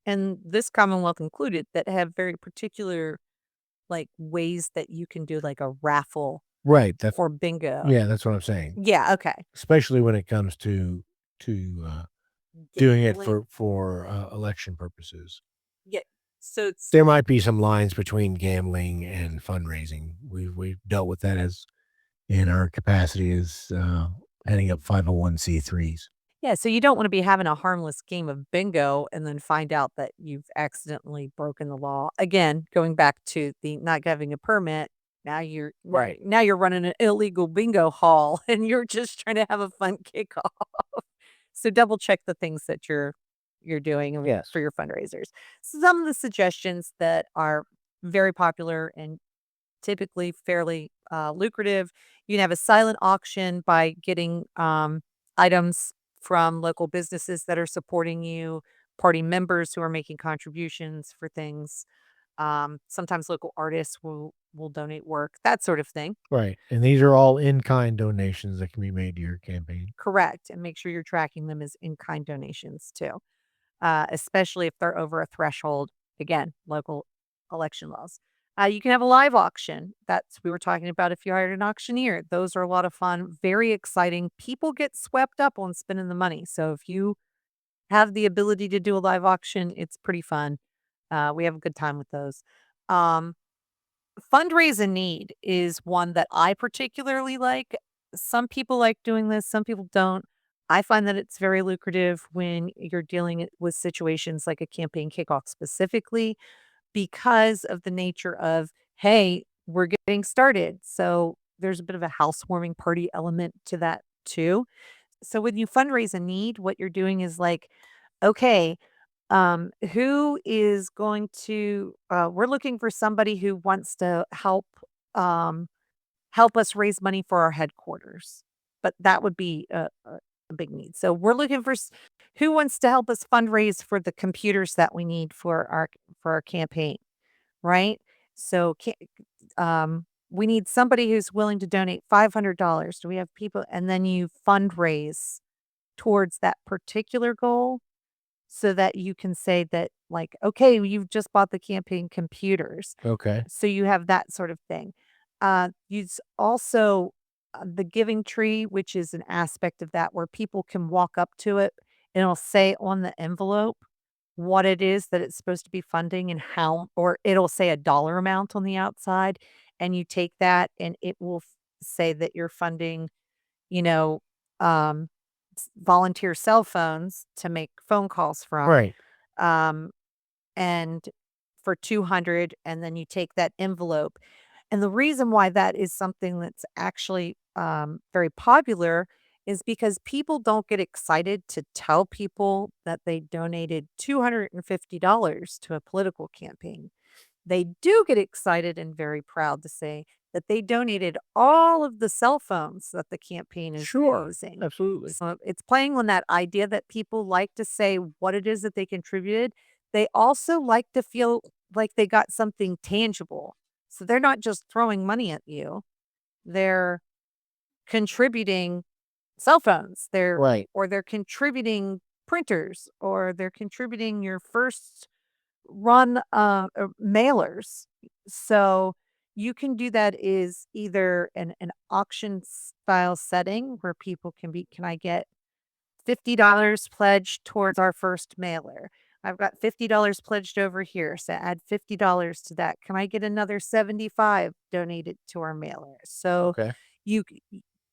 and this Commonwealth included, that have very particular, like, ways that you can do, like, a raffle Right, that's or bingo. yeah, that's what I'm saying, Yeah, okay. especially when it comes to doing it Gambling. for, election purposes. Yeah. So it's There might be some lines between gambling and fundraising. We've dealt with that as in our capacity as, heading up 501(c)(3)s. yeah, so you don't wanna be having a harmless game of bingo and then find out that you've accidentally broken the law. Again, going back to the not having a permit, Right. now you're running an illegal bingo hall and you're just trying to have a fun kickoff. So double check the things that you're doing Yes. for your fundraisers. Some of the suggestions that are very popular and typically fairly lucrative. You can have a silent auction by getting items from local businesses that are supporting you, party members who are making contributions for things. Sometimes local artists will donate work, that sort of thing. Right, and these are all in-kind donations that can be made to your campaign. Correct, and make sure you're tracking them as in kind donations too, especially if they're over a threshold. Again, local election laws. You can have a live auction. That's we were talking about if you hired an auctioneer. Those are a lot of fun, very exciting. People get swept up on spending the money. So if you have the ability to do a live auction, it's pretty fun. We have a good time with those. Um, Fundraise a need is one that I particularly like. Some people like doing this, some people don't. I find that it's very lucrative when you're dealing with situations like a campaign kickoff specifically because of the nature of, hey, we're getting started. So there's a bit of a housewarming party element to that too. So when you fundraise a need, what you're doing is like, okay, who is going to we're looking for somebody who wants to um help us raise money for our headquarters. But that would be a big need. So we're looking for who wants to help us fundraise for the computers that we need for our campaign, right? So we need somebody who's willing to donate $500. Do we have people? And then you fundraise towards that particular goal so that you can say that, like, okay, you've just bought the campaign computers. Okay. So you have that sort of thing. Use also the giving tree, which is an aspect of that where people can walk up to it and it'll say on the envelope what it is that it's supposed to be funding and how, or it'll say a dollar amount on the outside. And you take that and it will say that you're funding, you know, um, volunteer cell phones to make phone calls from. Right. Um, and for 200, and then you take that envelope. And the reason why that is something that's actually very popular is because people don't get excited to tell people that they donated $250 to a political campaign. They do get excited and very proud to say that they donated all of the cell phones that the campaign is Sure. using. Absolutely. So it's playing on that idea that people like to say what it is that they contributed. They also like to feel like they got something tangible. So they're not just throwing money at you. They're contributing cell phones. Right. They're contributing printers or they're contributing your first run, mailers. So you can do that is either an auction style setting where people can be, can I get $50 pledged towards our first mailer? I've got $50 pledged over here, so add $50 to that. Can I get another 75 donated to our mailer? So Okay. you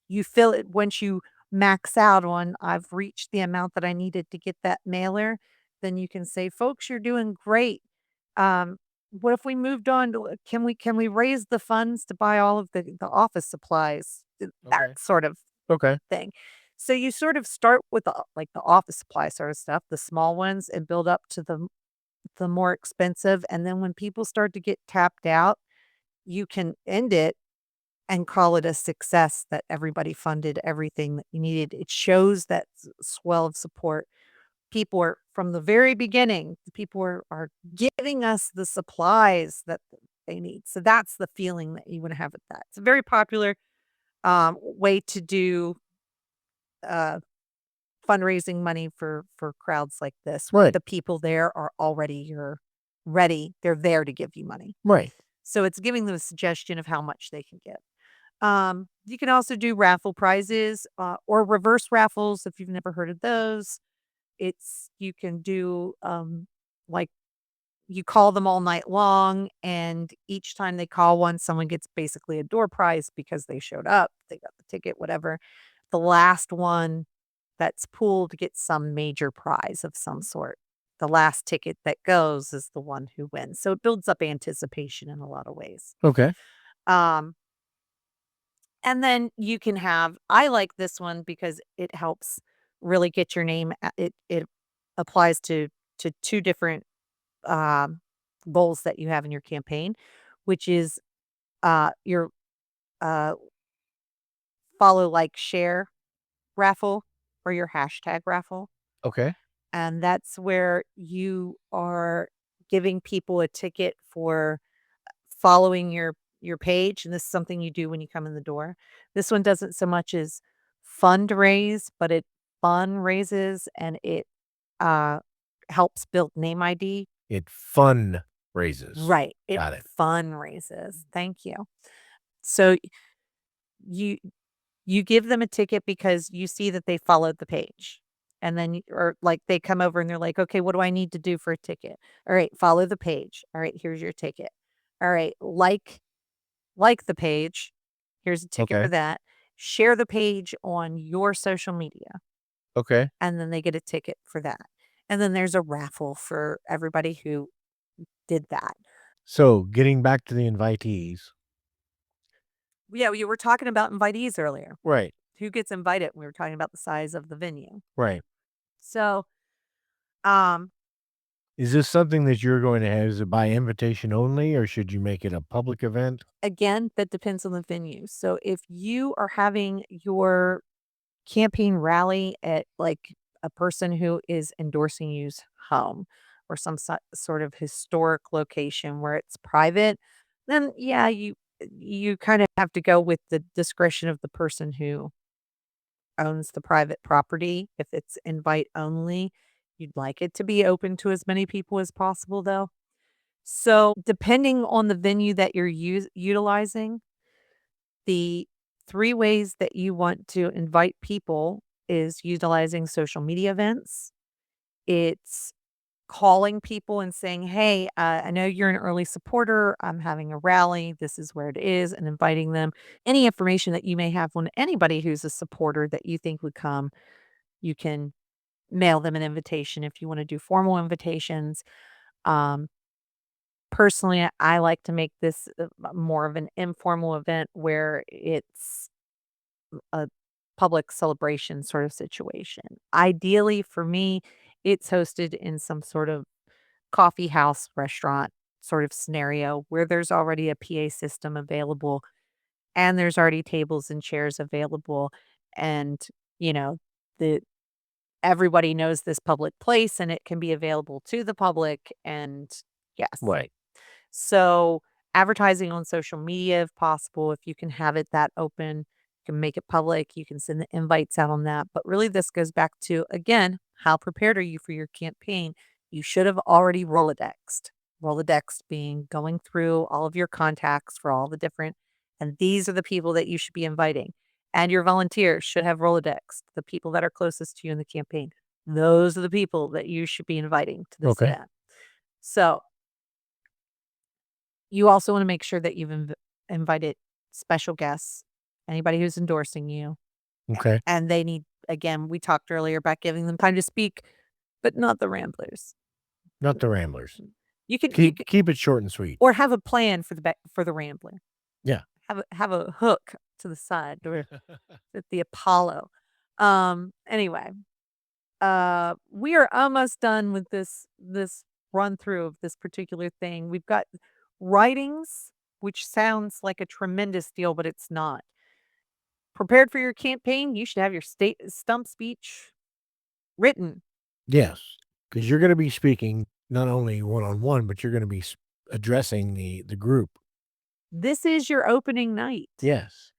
you fill it once you max out on I've reached the amount that I needed to get that mailer, then you can say, "Folks, you're doing great. What if we moved on to can we raise the funds to buy all of the office supplies?" That Okay. sort of Okay. thing. So you sort of start with the office supply sort of stuff, the small ones, and build up to the more expensive. And then when people start to get tapped out, you can end it and call it a success that everybody funded everything that you needed. It shows that swell of support. People are from the very beginning, the people are giving us the supplies that they need. So that's the feeling that you want to have with that. It's a very popular way to do uh, fundraising money for crowds like this. Right. The people there are already you're ready. They're there to give you money. Right. So it's giving them a suggestion of how much they can give. You can also do raffle prizes or reverse raffles if you've never heard of those. You can do like you call them all night long, and each time they call one, someone gets basically a door prize because they showed up, they got the ticket, whatever. The last one that's pooled gets some major prize of some sort. The last ticket that goes is the one who wins. So it builds up anticipation in a lot of ways. Okay. Um, and then you can have I like this one because it helps really get your name it applies to two different um, goals that you have in your campaign, which is your uh, follow, like, share raffle or your hashtag raffle. Okay. And that's where you are giving people a ticket for following your page. And this is something you do when you come in the door. This one doesn't so much as fundraise, but it fundraises and it uh, helps build name ID. It fun raises. Right. It Got it. fundraises. Thank you. So you you give them a ticket because you see that they followed the page. And then or like they come over and they're like, "Okay, what do I need to do for a ticket?" "All right, follow the page." "All right, here's your ticket." "All right, like the page. Here's a ticket for Okay. that." "Share the page on your social media." Okay. And then they get a ticket for that. And then there's a raffle for everybody who did that. So getting back to the invitees. Yeah, we were talking about invitees earlier. Right. Who gets invited? We were talking about the size of the venue. Right. So, um, Is this something that you're going to have? Is it by invitation only, or should you make it a public event? again, that depends on the venue. So if you are having your campaign rally at like a person who is endorsing you's home or some sort of historic location where it's private, then yeah, you kind of have to go with the discretion of the person who owns the private property. If it's invite only, you'd like it to be open to as many people as possible though. So, depending on the venue that you're utilizing, the 3 ways that you want to invite people is utilizing social media events. It's calling people and saying, "Hey, I know you're an early supporter. I'm having a rally. This is where it is," and inviting them. Any information that you may have on anybody who's a supporter that you think would come, you can mail them an invitation if you wanna do formal invitations. Um, Personally, I like to make this more of an informal event where it's a public celebration sort of situation. Ideally, for me, it's hosted in some sort of coffee house restaurant sort of scenario where there's already a PA system available and there's already tables and chairs available. And, you know, the everybody knows this public place and it can be available to the public. And yes. Right. So, advertising on social media if possible, if you can have it that open, you can make it public, you can send the invites out on that. But really, this goes back to, again, how prepared are you for your campaign? You should have already Rolodexed. Rolodex being going through all of your contacts for all the different, and these are the people that you should be inviting. And your volunteers should have Rolodexed, the people that are closest to you in the campaign. Those are the people that you should be inviting to this Okay. event. So, you also wanna make sure that you've invited special guests, anybody who's endorsing you, Okay. and they need again, we talked earlier about giving them time to speak, but not the ramblers. Not the ramblers. You could Keep it short and sweet. or have a plan for the rambler. Yeah. Have a hook to the side or at the Apollo. Anyway, we are almost done with this run through of this particular thing. We've got writings which sounds like a tremendous deal, but it's not. Prepared for your campaign, you should have your stump speech written. Yes, because you're going to be speaking not only one on one, but you're going to be addressing the group. This is your opening night. Yes.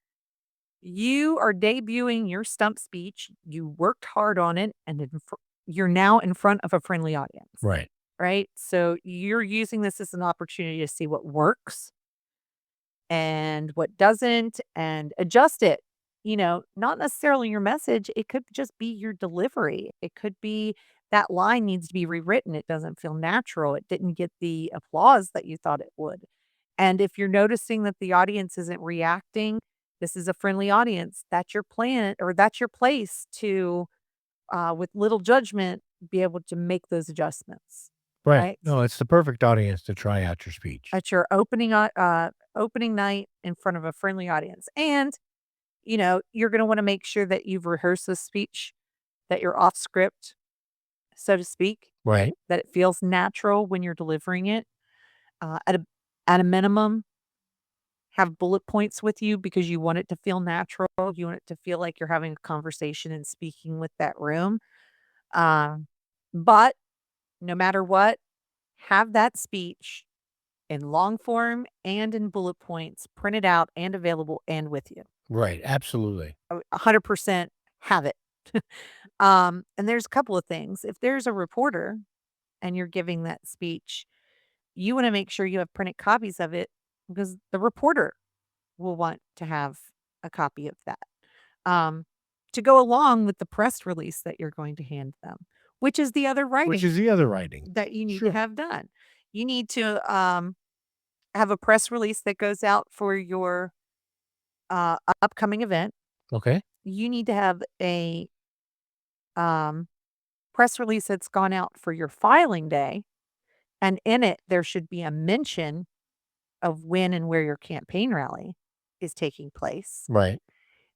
You are debuting your stump speech. You worked hard on it, and you're now in front of a friendly audience. Right. Right? So you're using this as an opportunity to see what works and what doesn't and adjust it. Not necessarily your message. It could just be your delivery. It could be that line needs to be rewritten. It doesn't feel natural. It didn't get the applause that you thought it would. And if you're noticing that the audience isn't reacting, this is a friendly audience. That's your plan or that's your place to, with little judgment, be able to make those adjustments. Right. Right? No, it's the perfect audience to try out your speech. At your opening night in front of a friendly audience. And, you're going to want to make sure that you've rehearsed this speech, that you're off script, so to speak, Right. that it feels natural when you're delivering it. At a minimum, have bullet points with you because you want it to feel natural. You want it to feel like you're having a conversation and speaking with that room. Um, but no matter what, have that speech in long form and in bullet points, printed out and available and with you. Right. Absolutely. 100% have it. And there's a couple of things. If there's a reporter and you're giving that speech, you want to make sure you have printed copies of it because the reporter will want to have a copy of that um, to go along with the press release that you're going to hand them, which is the other Which writing is the other writing. that you need to Sure. have done. You need to have a press release that goes out for your upcoming event. Okay. You need to have a um, press release that's gone out for your filing day. And in it, there should be a mention of when and where your campaign rally is taking place. Right.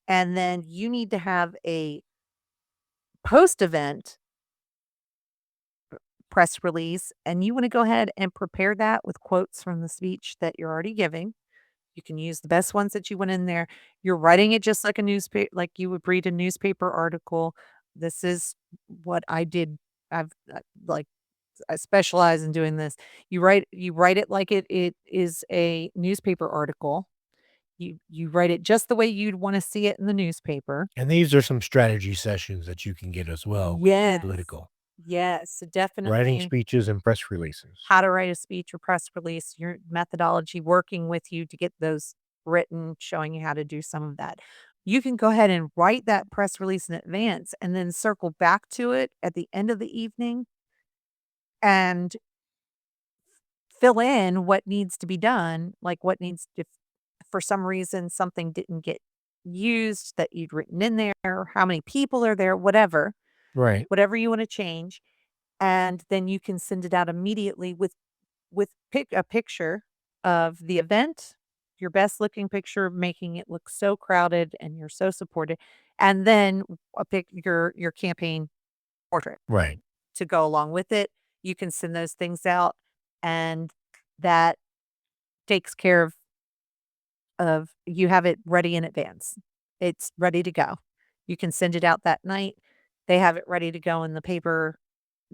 And then you need to have a post event press release. And you want to go ahead and prepare that with quotes from the speech that you're already giving. You can use the best ones that you went in there. You're writing it just like a newspaper, like you would read a newspaper article. This is what I did. I've like I specialize in doing this. You write it like it is a newspaper article. You write it just the way you'd want to see it in the newspaper. And these are some strategy sessions that you can get as well. Yes. Political. Yes, Writing definitely. speeches and press releases. How to write a speech or press release, your methodology, working with you to get those written, showing you how to do some of that. You can go ahead and write that press release in advance and then circle back to it at the end of the evening and fill in what needs to be done, like what needs if for some reason something didn't get used that you'd written in there, or how many people are there, Right. whatever you want to change. And then you can send it out immediately with a picture of the event, your best looking picture, making it look so crowded and you're so supported, and then your campaign portrait Right. to go along with it. You can send those things out, and that takes care of you have it ready in advance. It's ready to go. You can send it out that night. They have it ready to go in the paper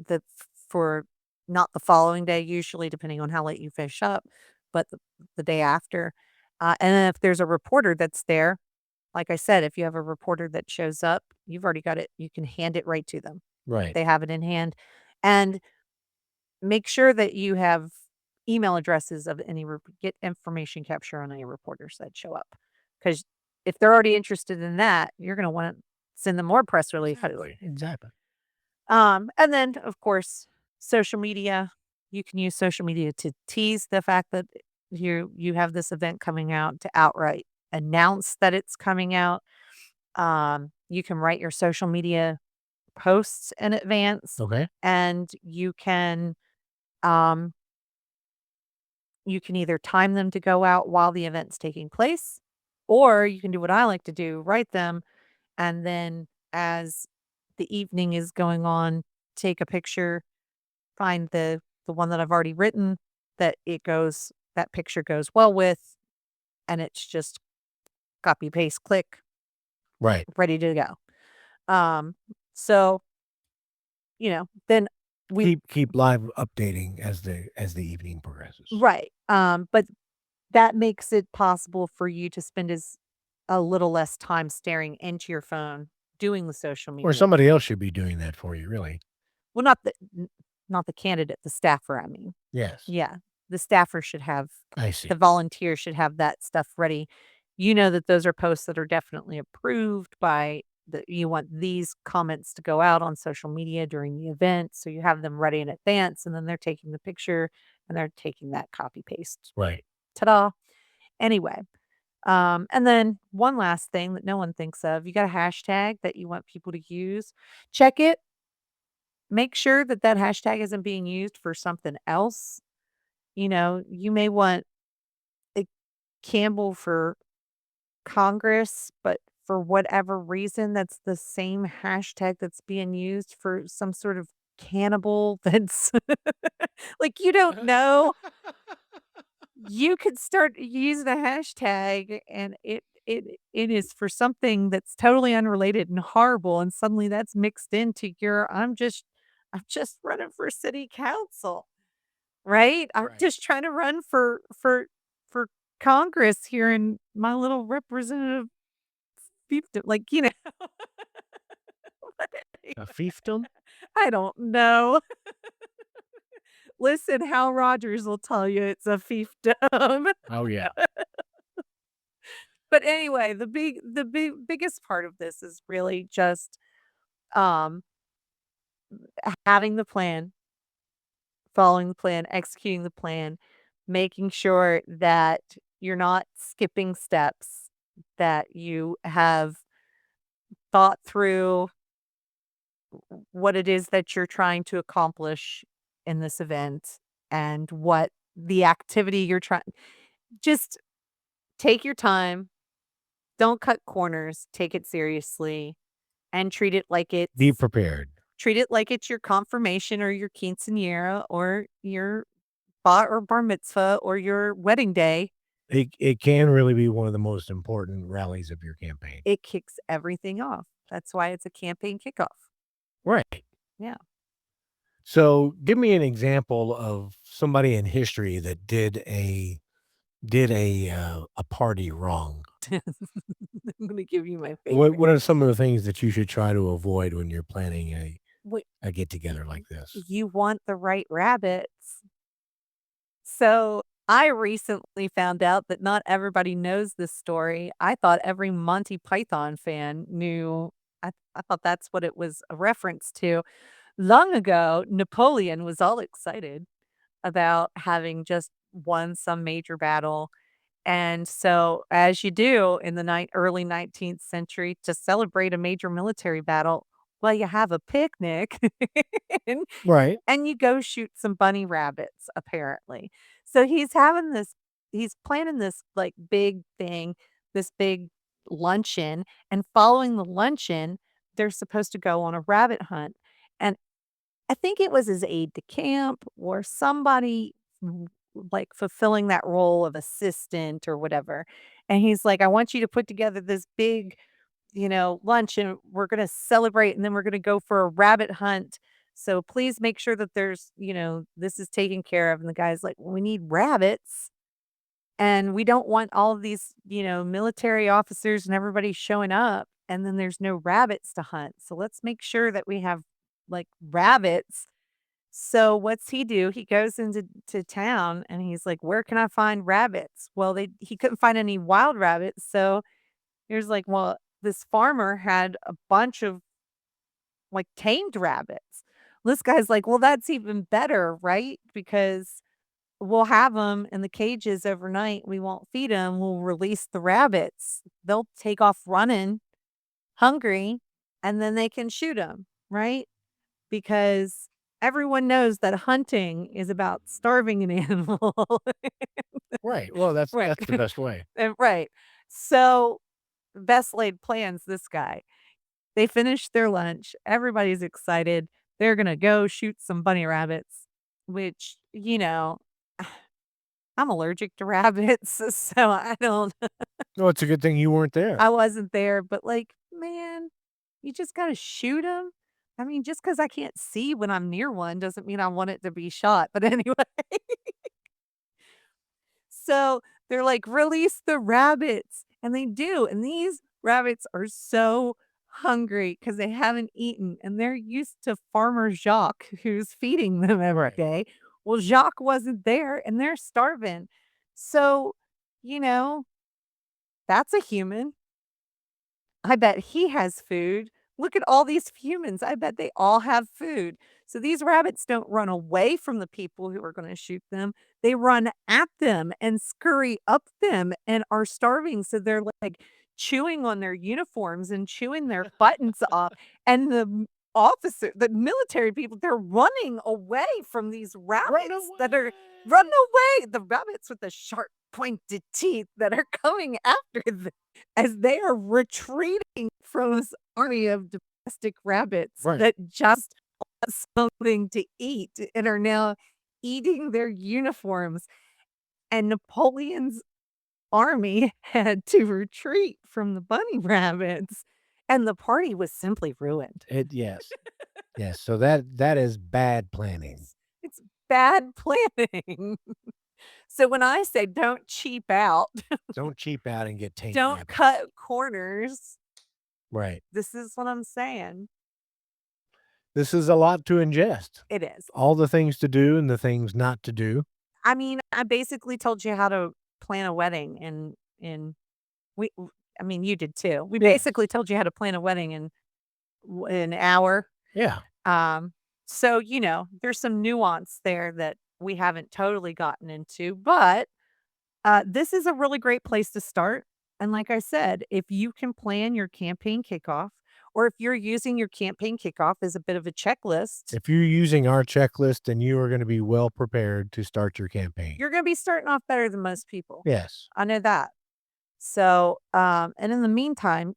the for not the following day, usually depending on how late you finish up, but the day after. And then if there's a reporter that's there, like I said, if you have a reporter that shows up, you've already got it. You can hand it right to them. Right. They have it in hand. And make sure that you have email addresses of any get information capture on any reporters that show up. Because if they're already interested in that, you're going to want to send them more press releases. Exactly. And then, of course, social media. You can use social media to tease the fact that you have this event coming out, to outright announce that it's coming out. You can write your social media posts in advance, Okay. and um, you can either time them to go out while the event's taking place, or you can do what I like to do, write them, and then as the evening is going on, take a picture, find the one that I've already written that picture goes well with, and it's just copy, paste, click, Right. ready to go. So, then we Keep live updating as the evening progresses. right. But that makes it possible for you to spend a little less time staring into your phone doing the social Or media. somebody else should be doing that for you, really. Well, not the candidate, the staffer, I mean. Yes. Yeah, the staffer should have I the see. volunteer should have that stuff ready. You know that those are posts that are definitely approved by you want these comments to go out on social media during the event, so you have them ready in advance, and then they're taking the picture, and they're taking that copy paste. Right. Ta-da. Anyway, and then one last thing that no one thinks of, you got a hashtag that you want people to use. Check it. Make sure that that hashtag isn't being used for something else. You may want a Campbell for Congress, but for whatever reason, that's the same hashtag that's being used for some sort of cannibal that's like, you don't know. You could start using a hashtag and it is for something that's totally unrelated and horrible, and suddenly that's mixed into your I'm just running for city council, right? I'm Right. just trying to run for Congress here in my little representative fiefdom, like, A fiefdom? I don't know. Listen, Hal Rogers will tell you it's a fiefdom. Oh, yeah. But anyway, biggest part of this is really just, um, having the plan, following the plan, executing the plan, making sure that you're not skipping steps, that you have thought through what it is that you're trying to accomplish in this event and what the activity you're trying just take your time, don't cut corners, take it seriously, and Be prepared. treat it like it's your confirmation or your quinceañera or your bar mitzvah or your wedding day. It can really be one of the most important rallies of your campaign. It kicks everything off. That's why it's a campaign kickoff. Right. Yeah. So, give me an example of somebody in history that did a party wrong. I'm gonna give you my What favorite. what are some of the things that you should try to avoid when you're planning What a get together like this? you want the right rabbits. So, I recently found out that not everybody knows this story. I thought every Monty Python fan knew. I thought that's what it was a reference to. Long ago, Napoleon was all excited about having just won some major battle. And so, as you do in the early 19th century to celebrate a major military battle, well, you have a picnic and, Right. and you go shoot some bunny rabbits, apparently. So he's planning this like big thing, this big luncheon, and following the luncheon, they're supposed to go on a rabbit hunt. And I think it was his aide de camp or somebody like fulfilling that role of assistant or whatever. And he's like, I want you to put together this big, lunch and we're going to celebrate and then we're going to go for a rabbit hunt. So please make sure that this is taken care of. And the guy's like, well, we need rabbits and we don't want all of these, military officers and everybody showing up. And then there's no rabbits to hunt. So let's make sure that we have like rabbits. So what's he do? He goes into town and he's like, "Where can I find rabbits?" Well, he couldn't find any wild rabbits, so he was like, "Well, this farmer had a bunch of like tamed rabbits." This guy's like, "Well, that's even better, right? Because we'll have them in the cages overnight. We won't feed them. We'll release the rabbits. They'll take off running, hungry, and then they can shoot them, right?" Because everyone knows that hunting is about starving an animal. Right. Well, Right. that's the best way. Right. So, best laid plans, this guy. They finish their lunch. Everybody's excited. They're gonna go shoot some bunny rabbits, which, I'm allergic to rabbits, so I don't Oh, it's a good thing you weren't there. I wasn't there, but, like, man, you just gotta shoot them. I mean, just because I can't see when I'm near one doesn't mean I want it to be shot, but anyway. So, they're like, "Release the rabbits," and they do, and these rabbits are so hungry because they haven't eaten, and they're used to Farmer Jacques, who's feeding them every Right. day. Well, Jacques wasn't there, and they're starving. So, you know, that's a human. I bet he has food. Look at all these humans. I bet they all have food. So these rabbits don't run away from the people who are going to shoot them. They run at them and scurry up them and are starving. So they're like chewing on their uniforms and chewing their buttons off. And the military people, they're running away from these rabbits that are run away. The rabbits with the sharp pointed teeth that are coming after them as they are retreating from this army of domestic rabbits Right. that just want something to eat and are now eating their uniforms. And Napoleon's army had to retreat from the bunny rabbits, and the party was simply ruined. Yes. Yes. So that is bad planning. It's bad planning. So when I say don't cheap out, Don't cheap out and get tame don't rabbits. cut corners, Right. this is what I'm saying. This is a lot to ingest. It is. All the things to do and the things not to do. I mean, I basically told you how to plan a wedding in we w I mean, you did too. We Yeah. basically told you how to plan a wedding in an hour. Yeah. So, there's some nuance there that we haven't totally gotten into, but, this is a really great place to start, and like I said, if you can plan your campaign kickoff, or if you're using your campaign kickoff as a bit of a checklist, If you're using our checklist, then you are going to be well prepared to start your campaign. you're gonna be starting off better than most people. Yes. I know that. So, and in the meantime,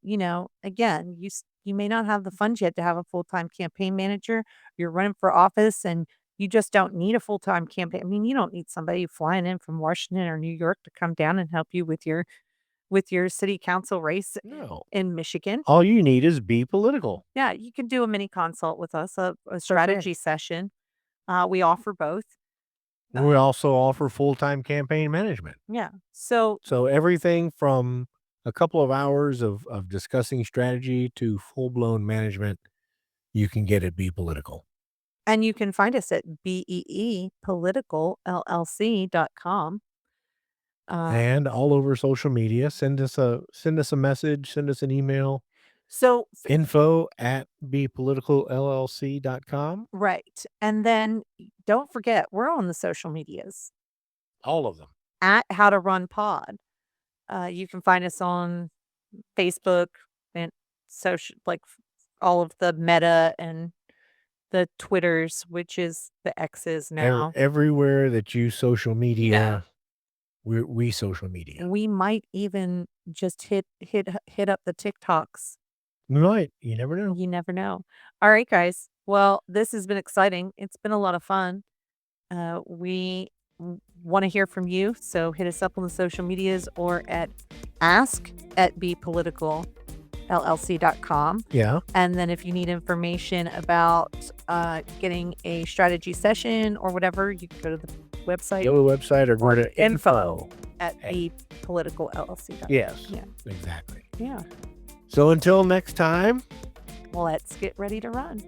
again, you may not have the funds yet to have a full-time campaign manager. You're running for office and you just don't need a full-time campaign. I mean, you don't need somebody flying in from Washington or New York to come down and help you with your city council race No. in Michigan. All you need is be political. Yeah, you can do a mini consult with us, a strategy session. We offer both. We also offer full-time campaign management. Yeah. So So everything from a couple of hours of discussing strategy to full-blown management, you can get at Be Political. and you can find us at beepoliticalllc.com. And all over social media, send us a message, send us an email, So info@bepoliticalllc.com. right, and then don't forget, we're on the social medias, All of them. at How to Run Pod. You can find us on Facebook and all of the Meta and the Twitters, which is the X's now. Everywhere that you social media, we social media. We might even just hit up the TikToks. We might. You never know. You never know. All right, guys. Well, this has been exciting. It's been a lot of fun. We want to hear from you, so hit us up on the social medias or at ask@bepoliticalllc.com. Yeah. And then if you need information about getting a strategy session or whatever, you can go to the website Go to the website or go to info at bepoliticalllc.com. Yes. Yeah. Exactly. Yeah. So until next time. Let's get ready to run.